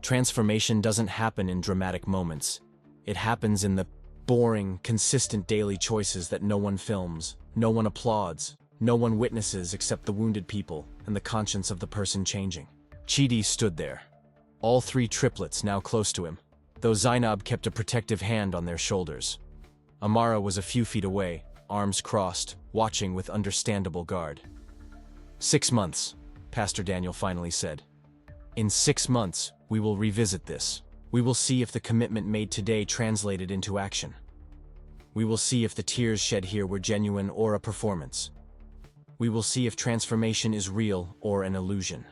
Transformation doesn't happen in dramatic moments. It happens in the boring, consistent daily choices that no one films, no one applauds, no one witnesses except the wounded people and the conscience of the person changing. Chidi stood there, all three triplets now close to him, though Zainab kept a protective hand on their shoulders. Amara was a few feet away, arms crossed, watching with understandable guard. 6 months, Pastor Daniel finally said. In 6 months, we will revisit this. We will see if the commitment made today translated into action. We will see if the tears shed here were genuine or a performance. We will see if transformation is real or an illusion.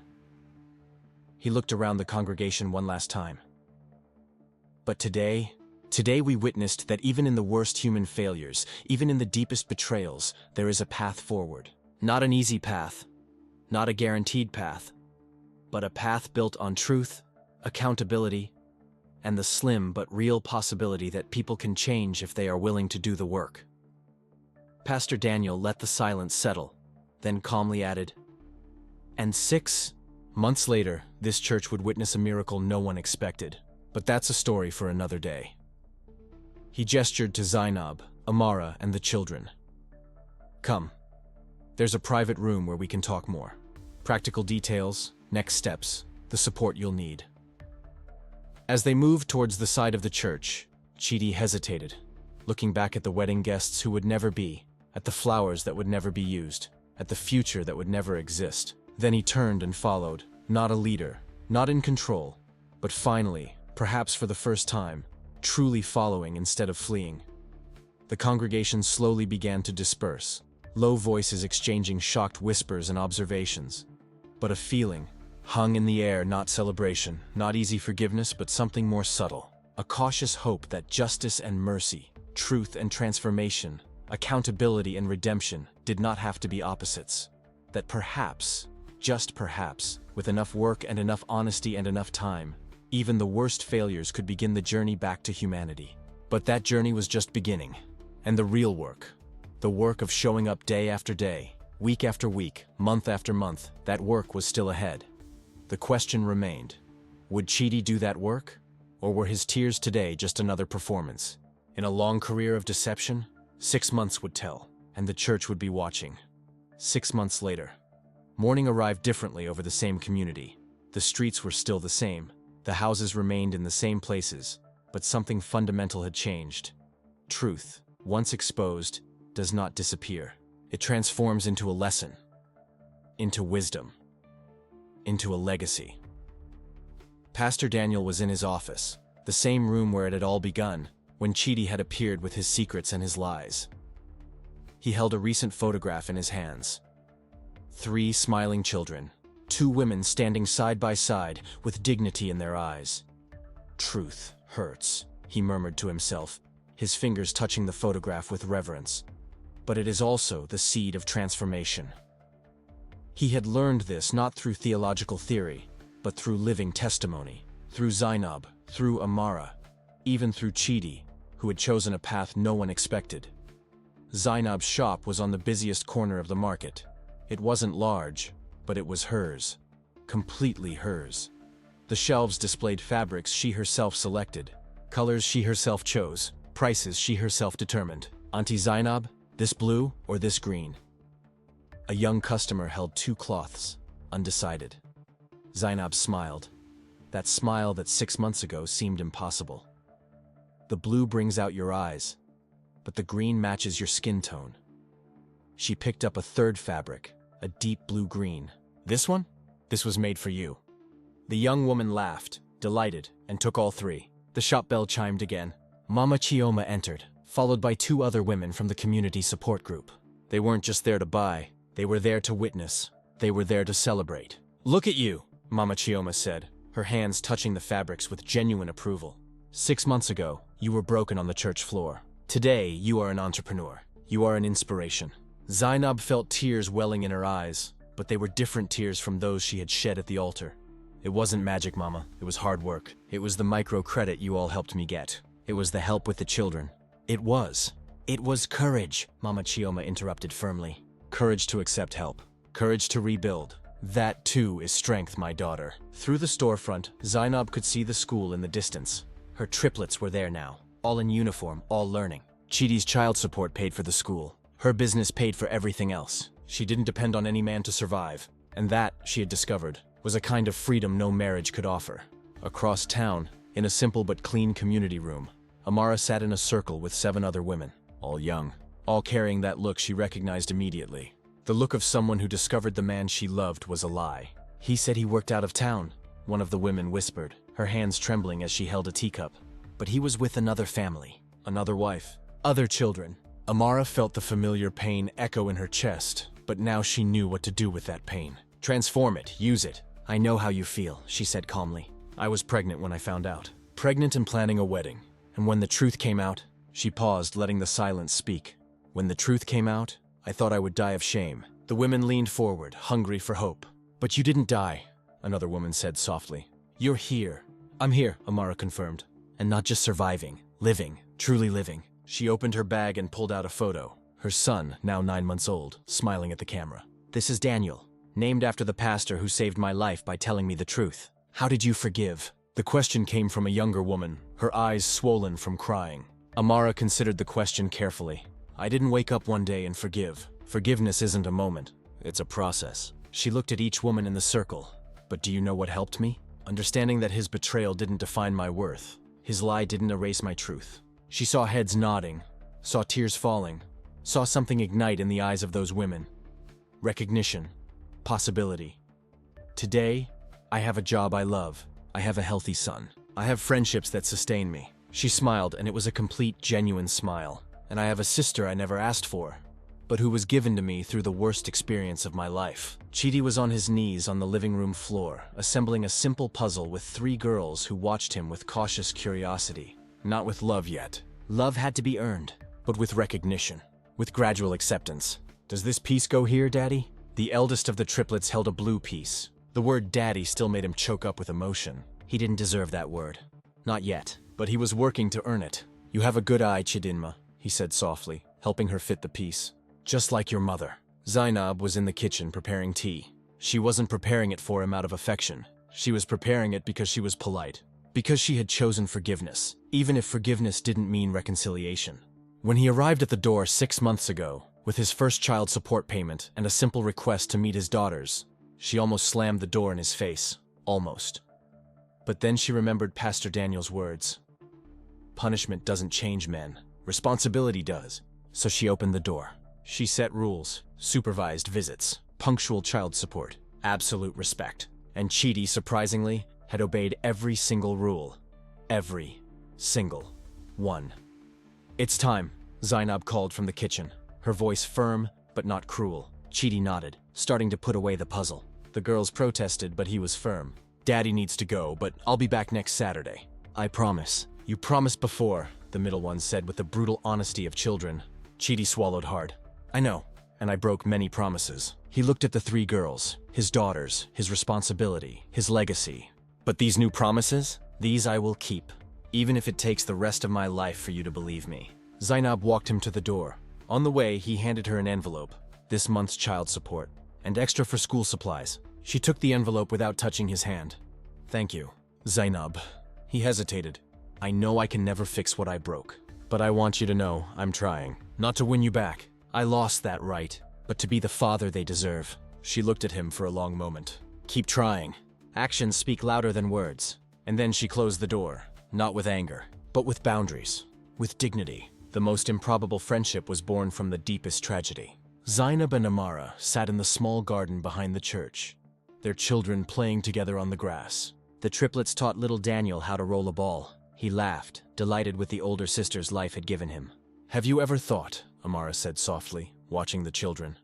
He looked around the congregation one last time. But today we witnessed that even in the worst human failures, even in the deepest betrayals, there is a path forward. Not an easy path, not a guaranteed path, but a path built on truth, accountability, and the slim but real possibility that people can change if they are willing to do the work. Pastor Daniel let the silence settle, then calmly added, and 6 months later, this church would witness a miracle no one expected. But that's a story for another day. He gestured to Zainab, Amara, and the children. Come. There's a private room where we can talk more. Practical details, next steps, the support you'll need. As they moved towards the side of the church, Chidi hesitated, looking back at the wedding guests who would never be, at the flowers that would never be used, at the future that would never exist. Then he turned and followed, not a leader, not in control, but finally, perhaps for the first time, truly following instead of fleeing. The congregation slowly began to disperse, low voices exchanging shocked whispers and observations. But a feeling hung in the air, not celebration, not easy forgiveness, but something more subtle. A cautious hope that justice and mercy, truth and transformation, accountability and redemption did not have to be opposites. That perhaps, just perhaps, with enough work and enough honesty and enough time, even the worst failures could begin the journey back to humanity. But that journey was just beginning. And the real work, the work of showing up day after day, week after week, month after month, that work was still ahead. The question remained, would Chidi do that work? Or were his tears today just another performance? In a long career of deception, 6 months would tell, and the church would be watching. 6 months later, morning arrived differently over the same community. The streets were still the same, the houses remained in the same places, but something fundamental had changed. Truth, once exposed, does not disappear. It transforms into a lesson, into wisdom, into a legacy. Pastor Daniel was in his office, the same room where it had all begun, when Chidi had appeared with his secrets and his lies. He held a recent photograph in his hands. 3 smiling children, 2 women standing side by side with dignity in their eyes. Truth hurts, he murmured to himself, his fingers touching the photograph with reverence. But it is also the seed of transformation. He had learned this not through theological theory, but through living testimony, through Zainab, through Amara, even through Chidi, who had chosen a path no one expected. Zainab's shop was on the busiest corner of the market. It wasn't large, but it was hers, completely hers. The shelves displayed fabrics she herself selected, colors she herself chose, prices she herself determined. Auntie Zainab, this blue or this green? A young customer held 2 cloths, undecided. Zainab smiled, that smile that 6 months ago seemed impossible. The blue brings out your eyes, but the green matches your skin tone. She picked up a 3rd fabric, a deep blue-green. This one? This was made for you. The young woman laughed, delighted, and took all 3. The shop bell chimed again. Mama Chioma entered, followed by 2 other women from the community support group. They weren't just there to buy, they were there to witness. They were there to celebrate. Look at you, Mama Chioma said, her hands touching the fabrics with genuine approval. 6 months ago, you were broken on the church floor. Today, you are an entrepreneur. You are an inspiration. Zainab felt tears welling in her eyes, but they were different tears from those she had shed at the altar. It wasn't magic, Mama. It was hard work. It was the microcredit you all helped me get. It was the help with the children. It was courage, Mama Chioma interrupted firmly. Courage to accept help. Courage to rebuild. That too is strength, my daughter. Through the storefront, Zainab could see the school in the distance. Her triplets were there now, all in uniform, all learning. Chidi's child support paid for the school. Her business paid for everything else. She didn't depend on any man to survive. And that, she had discovered, was a kind of freedom no marriage could offer. Across town, in a simple but clean community room, Amara sat in a circle with 7 other women, all young, all carrying that look she recognized immediately. The look of someone who discovered the man she loved was a lie. He said he worked out of town, one of the women whispered, her hands trembling as she held a teacup. But he was with another family, another wife, other children. Amara felt the familiar pain echo in her chest, but now she knew what to do with that pain. Transform it, use it. I know how you feel, she said calmly. I was pregnant when I found out. Pregnant and planning a wedding. And when the truth came out, she paused, letting the silence speak. When the truth came out, I thought I would die of shame. The women leaned forward, hungry for hope. But you didn't die, another woman said softly. You're here. I'm here, Amara confirmed. And not just surviving, living, truly living. She opened her bag and pulled out a photo. Her son, now 9 months old, smiling at the camera. This is Daniel, named after the pastor who saved my life by telling me the truth. How did you forgive? The question came from a younger woman, her eyes swollen from crying. Amara considered the question carefully. I didn't wake up one day and forgive. Forgiveness isn't a moment, it's a process. She looked at each woman in the circle. But do you know what helped me? Understanding that his betrayal didn't define my worth. His lie didn't erase my truth. She saw heads nodding, saw tears falling, saw something ignite in the eyes of those women. Recognition. Possibility. Today, I have a job I love. I have a healthy son. I have friendships that sustain me. She smiled, and it was a complete, genuine smile. And I have a sister I never asked for, but who was given to me through the worst experience of my life. Chidi was on his knees on the living room floor, assembling a simple puzzle with 3 girls who watched him with cautious curiosity. Not with love yet. Love had to be earned, but with recognition, with gradual acceptance. Does this piece go here, Daddy? The eldest of the triplets held a blue piece. The word Daddy still made him choke up with emotion. He didn't deserve that word. Not yet, but he was working to earn it. You have a good eye, Chidinma, he said softly, helping her fit the piece. Just like your mother. Zainab was in the kitchen preparing tea. She wasn't preparing it for him out of affection. She was preparing it because she was polite. Because she had chosen forgiveness, even if forgiveness didn't mean reconciliation. When he arrived at the door 6 months ago, with his first child support payment and a simple request to meet his daughters, she almost slammed the door in his face. Almost. But then she remembered Pastor Daniel's words. Punishment doesn't change men. Responsibility does. So she opened the door. She set rules, supervised visits, punctual child support, absolute respect. And Chidi, surprisingly, had obeyed every single rule. Every single one. It's time, Zainab called from the kitchen, her voice firm but not cruel. Chidi nodded, starting to put away the puzzle. The girls protested, but he was firm. Daddy needs to go, but I'll be back next Saturday. I promise. You promised before, the middle one said with the brutal honesty of children. Chidi swallowed hard. I know, and I broke many promises. He looked at the 3 girls, his daughters, his responsibility, his legacy. But these new promises, these I will keep, even if it takes the rest of my life for you to believe me. Zainab walked him to the door. On the way, he handed her an envelope, this month's child support, and extra for school supplies. She took the envelope without touching his hand. Thank you, Zainab. He hesitated. I know I can never fix what I broke, but I want you to know I'm trying. Not to win you back. I lost that right, but to be the father they deserve. She looked at him for a long moment. Keep trying. Actions speak louder than words. And then she closed the door, not with anger, but with boundaries, with dignity. The most improbable friendship was born from the deepest tragedy. Zainab and Amara sat in the small garden behind the church, their children playing together on the grass. The triplets taught little Daniel how to roll a ball. He laughed, delighted with the older sister's life had given him. Have you ever thought, Amara said softly, watching the children,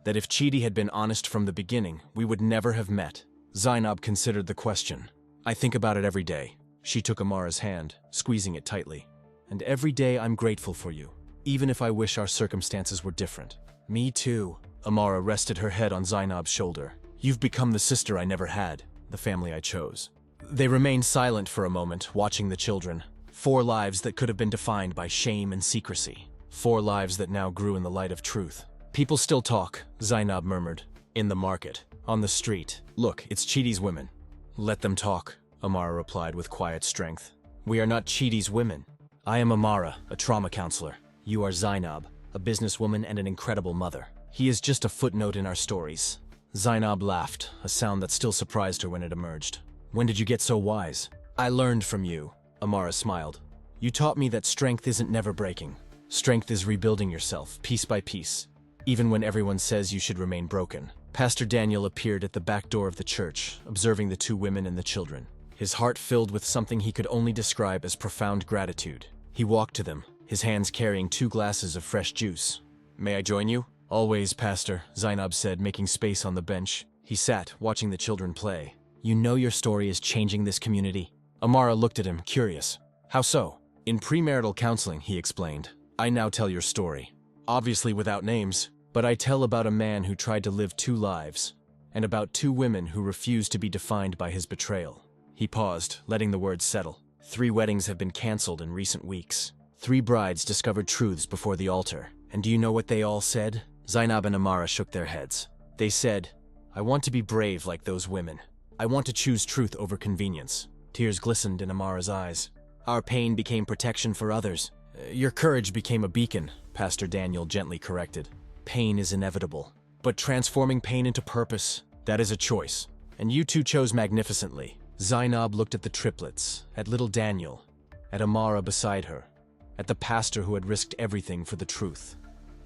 that if Chidi had been honest from the beginning, we would never have met? Zainab considered the question. I think about it every day. She took Amara's hand, squeezing it tightly. And every day I'm grateful for you, even if I wish our circumstances were different. Me too. Amara rested her head on Zainab's shoulder. You've become the sister I never had, the family I chose. They remained silent for a moment, watching the children. 4 lives that could have been defined by shame and secrecy. 4 lives that now grew in the light of truth. People still talk, Zainab murmured. In the market, on the street. Look, it's Chidi's women. Let them talk, Amara replied with quiet strength. We are not Chidi's women. I am Amara, a trauma counselor. You are Zainab, a businesswoman and an incredible mother. He is just a footnote in our stories. Zainab laughed, a sound that still surprised her when it emerged. When did you get so wise? I learned from you, Amara smiled. You taught me that strength isn't never breaking. Strength is rebuilding yourself, piece by piece, even when everyone says you should remain broken. Pastor Daniel appeared at the back door of the church, observing the 2 women and the children. His heart filled with something he could only describe as profound gratitude. He walked to them, his hands carrying 2 glasses of fresh juice. May I join you? Always, Pastor, Zainab said, making space on the bench. He sat, watching the children play. You know your story is changing this community. Amara looked at him, curious. How so? In premarital counseling, he explained, I now tell your story. Obviously without names, but I tell about a man who tried to live 2 lives, and about 2 women who refused to be defined by his betrayal. He paused, letting the words settle. 3 weddings have been canceled in recent weeks. 3 brides discovered truths before the altar. And do you know what they all said? Zainab and Amara shook their heads. They said, I want to be brave like those women. I want to choose truth over convenience. Tears glistened in Amara's eyes. Our pain became protection for others. Your courage became a beacon, Pastor Daniel gently corrected. Pain is inevitable, but transforming pain into purpose, that is a choice. And you 2 chose magnificently. Zainab looked at the triplets, at little Daniel, at Amara beside her, at the pastor who had risked everything for the truth.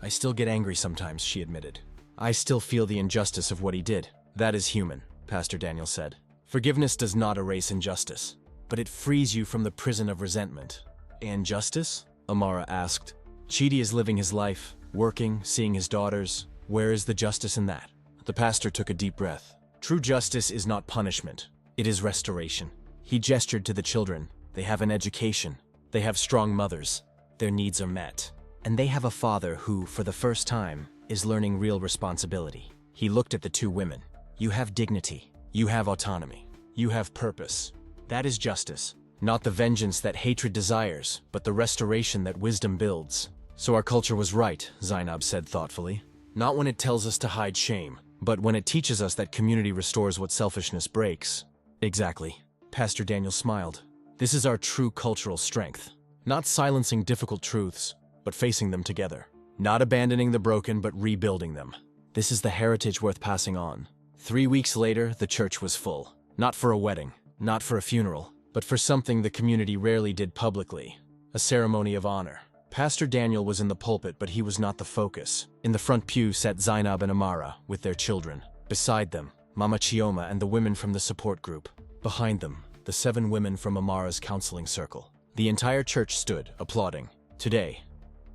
I still get angry sometimes, she admitted. I still feel the injustice of what he did. That is human, Pastor Daniel said. Forgiveness does not erase injustice, but it frees you from the prison of resentment. And justice? Amara asked. Chidi is living his life, working, seeing his daughters. Where is the justice in that? The pastor took a deep breath. True justice is not punishment. It is restoration. He gestured to the children. They have an education. They have strong mothers. Their needs are met. And they have a father who, for the first time, is learning real responsibility. He looked at the two women. You have dignity. You have autonomy. You have purpose. That is justice. Not the vengeance that hatred desires, but the restoration that wisdom builds. So our culture was right, Zainab said thoughtfully. Not when it tells us to hide shame, but when it teaches us that community restores what selfishness breaks. Exactly. Pastor Daniel smiled. This is our true cultural strength. Not silencing difficult truths, but facing them together. Not abandoning the broken, but rebuilding them. This is the heritage worth passing on. 3 weeks later, the church was full. Not for a wedding, not for a funeral, but for something the community rarely did publicly. A ceremony of honor. Pastor Daniel was in the pulpit, but he was not the focus. In the front pew sat Zainab and Amara, with their children. Beside them, Mama Chioma and the women from the support group. Behind them, the 7 women from Amara's counseling circle. The entire church stood, applauding. Today,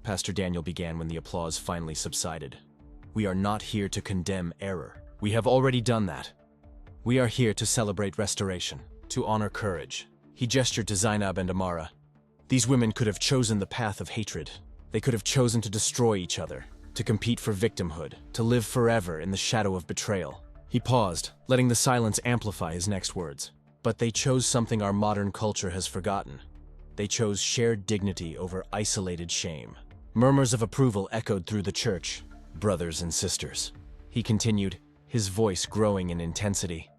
Pastor Daniel began when the applause finally subsided. We are not here to condemn error. We have already done that. We are here to celebrate restoration, to honor courage. He gestured to Zainab and Amara. These women could have chosen the path of hatred. They could have chosen to destroy each other, to compete for victimhood, to live forever in the shadow of betrayal. He paused, letting the silence amplify his next words. But they chose something our modern culture has forgotten. They chose shared dignity over isolated shame. Murmurs of approval echoed through the church. Brothers and sisters. He continued, his voice growing in intensity.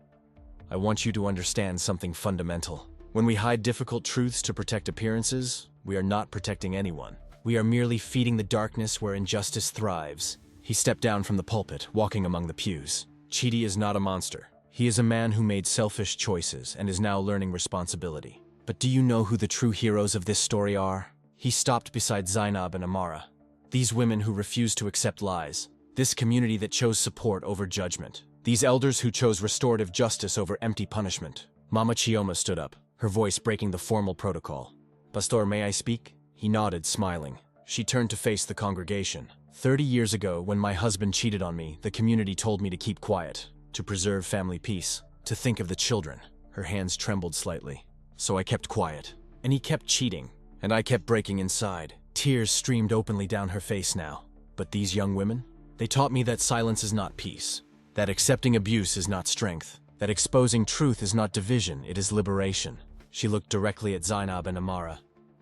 I want you to understand something fundamental. When we hide difficult truths to protect appearances, we are not protecting anyone. We are merely feeding the darkness where injustice thrives. He stepped down from the pulpit, walking among the pews. Chidi is not a monster. He is a man who made selfish choices and is now learning responsibility. But do you know who the true heroes of this story are? He stopped beside Zainab and Amara. These women who refused to accept lies. This community that chose support over judgment. These elders who chose restorative justice over empty punishment. Mama Chioma stood up, her voice breaking the formal protocol. Pastor, may I speak? He nodded, smiling. She turned to face the congregation. 30 years ago, when my husband cheated on me, the community told me to keep quiet, to preserve family peace, to think of the children. Her hands trembled slightly. So I kept quiet. And he kept cheating. And I kept breaking inside. Tears streamed openly down her face now. But these young women? They taught me that silence is not peace. That accepting abuse is not strength. That exposing truth is not division, it is liberation. She looked directly at Zainab and Amara.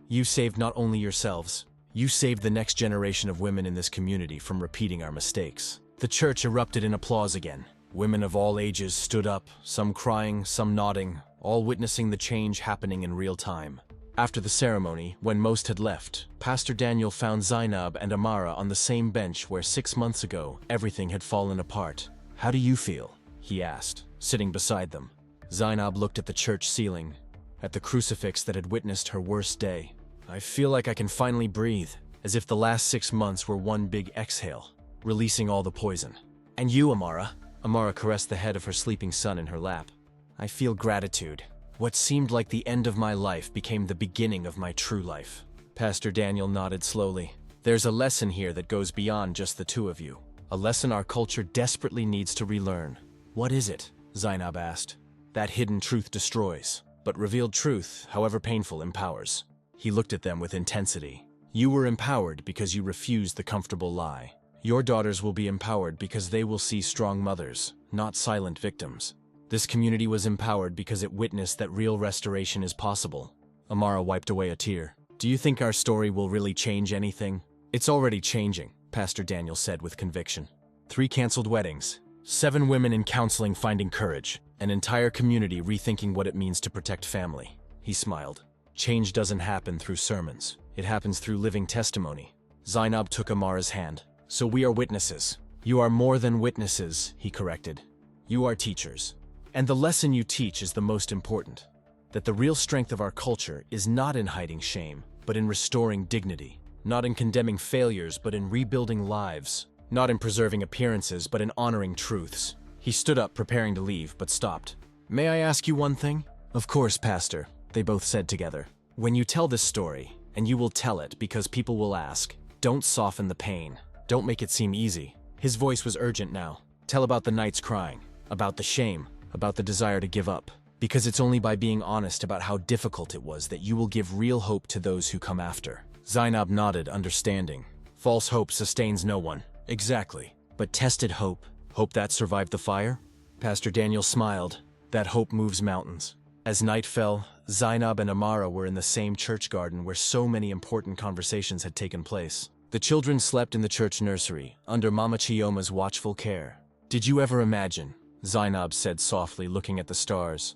You saved not only yourselves, you saved the next generation of women in this community from repeating our mistakes. The church erupted in applause again. Women of all ages stood up, some crying, some nodding, all witnessing the change happening in real time. After the ceremony, when most had left, Pastor Daniel found Zainab and Amara on the same bench where 6 months ago everything had fallen apart. How do you feel? He asked, sitting beside them. Zainab looked at the church ceiling, at the crucifix that had witnessed her worst day. I feel like I can finally breathe, as if the last 6 months were one big exhale, releasing all the poison. And you, Amara? Amara caressed the head of her sleeping son in her lap. I feel gratitude. What seemed like the end of my life became the beginning of my true life. Pastor Daniel nodded slowly. There's a lesson here that goes beyond just the two of you. A lesson our culture desperately needs to relearn. What is it? Zainab asked. That hidden truth destroys, but revealed truth, however painful, empowers. He looked at them with intensity. You were empowered because you refused the comfortable lie. Your daughters will be empowered because they will see strong mothers, not silent victims. This community was empowered because it witnessed that real restoration is possible. Amara wiped away a tear. Do you think our story will really change anything? It's already changing, Pastor Daniel said with conviction. 3 canceled weddings, 7 women in counseling finding courage, an entire community rethinking what it means to protect family. He smiled. Change doesn't happen through sermons. It happens through living testimony. Zainab took Amara's hand. So we are witnesses. You are more than witnesses, he corrected. You are teachers. And the lesson you teach is the most important. That the real strength of our culture is not in hiding shame, but in restoring dignity. Not in condemning failures, but in rebuilding lives. Not in preserving appearances, but in honoring truths. He stood up, preparing to leave, but stopped. May I ask you one thing? Of course, Pastor. they both said together. When you tell this story, and you will tell it because people will ask, don't soften the pain. Don't make it seem easy. His voice was urgent now. Tell about the nights crying, about the shame, about the desire to give up. Because it's only by being honest about how difficult it was that you will give real hope to those who come after. Zainab nodded, understanding. False hope sustains no one. Exactly. But tested hope, hope that survived the fire? Pastor Daniel smiled. That hope moves mountains. As night fell, Zainab and Amara were in the same church garden where so many important conversations had taken place. The children slept in the church nursery, under Mama Chioma's watchful care. Did you ever imagine, Zainab said softly, looking at the stars,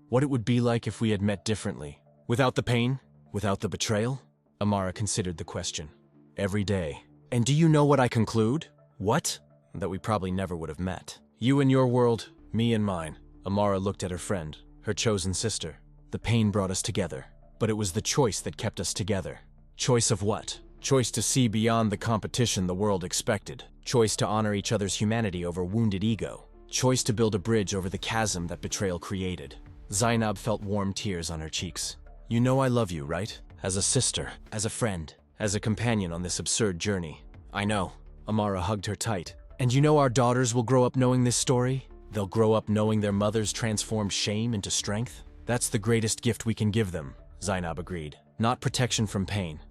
what it would be like if we had met differently? Without the pain? Without the betrayal? Amara considered the question. Every day. And do you know what I conclude? What? That we probably never would have met. You in your world, me in mine. Amara looked at her friend, her chosen sister. The pain brought us together, but it was the choice that kept us together. Choice of what? Choice to see beyond the competition the world expected. Choice to honor each other's humanity over wounded ego. Choice to build a bridge over the chasm that betrayal created. Zainab felt warm tears on her cheeks. You know I love you, right? As a sister, as a friend, as a companion on this absurd journey. I know. Amara hugged her tight. And you know our daughters will grow up knowing this story? They'll grow up knowing their mothers transformed shame into strength? That's the greatest gift we can give them, Zainab agreed. Not protection from pain,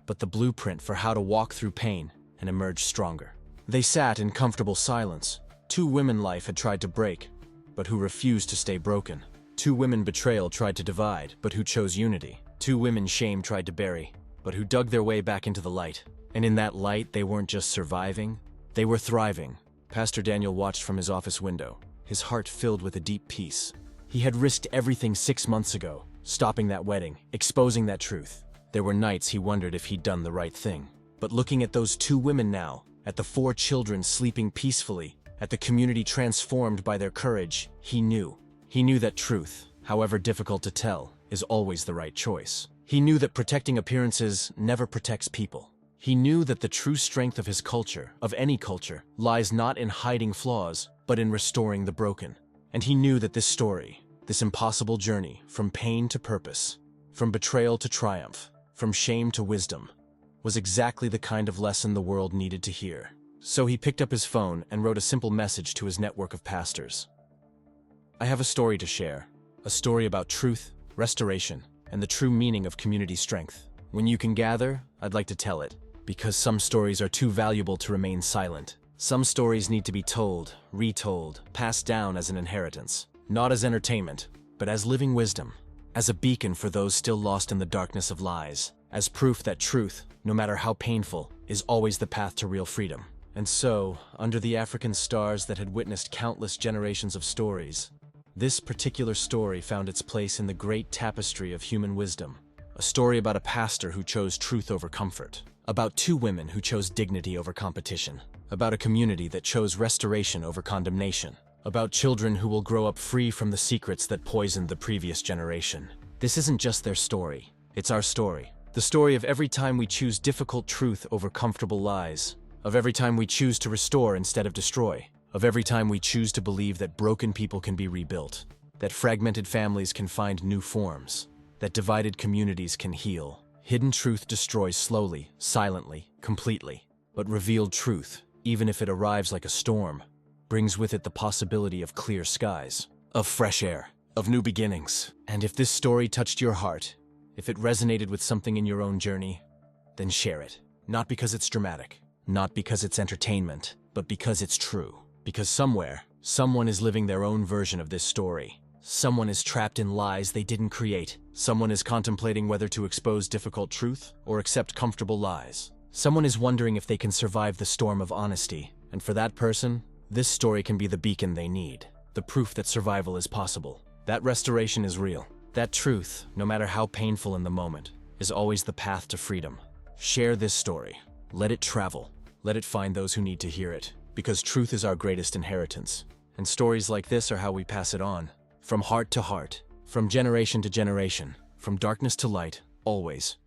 but the blueprint for how to walk through pain and emerge stronger. They sat in comfortable silence. Two women life had tried to break, but who refused to stay broken. Two women betrayal tried to divide, but who chose unity. Two women shame tried to bury, but who dug their way back into the light. And in that light, they weren't just surviving, they were thriving. Pastor Daniel watched from his office window, his heart filled with a deep peace. He had risked everything 6 months ago, stopping that wedding, exposing that truth. There were nights he wondered if he'd done the right thing. But looking at those two women now, at the 4 children sleeping peacefully, at the community transformed by their courage, he knew. He knew that truth, however difficult to tell, is always the right choice. He knew that protecting appearances never protects people. He knew that the true strength of his culture, of any culture, lies not in hiding flaws, but in restoring the broken. And he knew that this story, this impossible journey, from pain to purpose, from betrayal to triumph, from shame to wisdom, was exactly the kind of lesson the world needed to hear. So he picked up his phone and wrote a simple message to his network of pastors. I have a story to share, a story about truth, restoration, and the true meaning of community strength. When you can gather, I'd like to tell it, because some stories are too valuable to remain silent. Some stories need to be told, retold, passed down as an inheritance, not as entertainment, but as living wisdom, as a beacon for those still lost in the darkness of lies, as proof that truth, no matter how painful, is always the path to real freedom. And so, under the African stars that had witnessed countless generations of stories, this particular story found its place in the great tapestry of human wisdom. A story about a pastor who chose truth over comfort, about 2 women who chose dignity over competition, about a community that chose restoration over condemnation, about children who will grow up free from the secrets that poisoned the previous generation. This isn't just their story, it's our story. The story of every time we choose difficult truth over comfortable lies, of every time we choose to restore instead of destroy, of every time we choose to believe that broken people can be rebuilt, that fragmented families can find new forms, that divided communities can heal. Hidden truth destroys slowly, silently, completely. But revealed truth, even if it arrives like a storm, brings with it the possibility of clear skies, of fresh air, of new beginnings. And if this story touched your heart, if it resonated with something in your own journey, then share it. Not because it's dramatic, not because it's entertainment, but because it's true. Because somewhere, someone is living their own version of this story. Someone is trapped in lies they didn't create. Someone is contemplating whether to expose difficult truth or accept comfortable lies. Someone is wondering if they can survive the storm of honesty. And for that person, this story can be the beacon they need, the proof that survival is possible, that restoration is real, that truth, no matter how painful in the moment, is always the path to freedom. Share this story. Let it travel. Let it find those who need to hear it. Because truth is our greatest inheritance. And stories like this are how we pass it on. From heart to heart, from generation to generation, from darkness to light, always.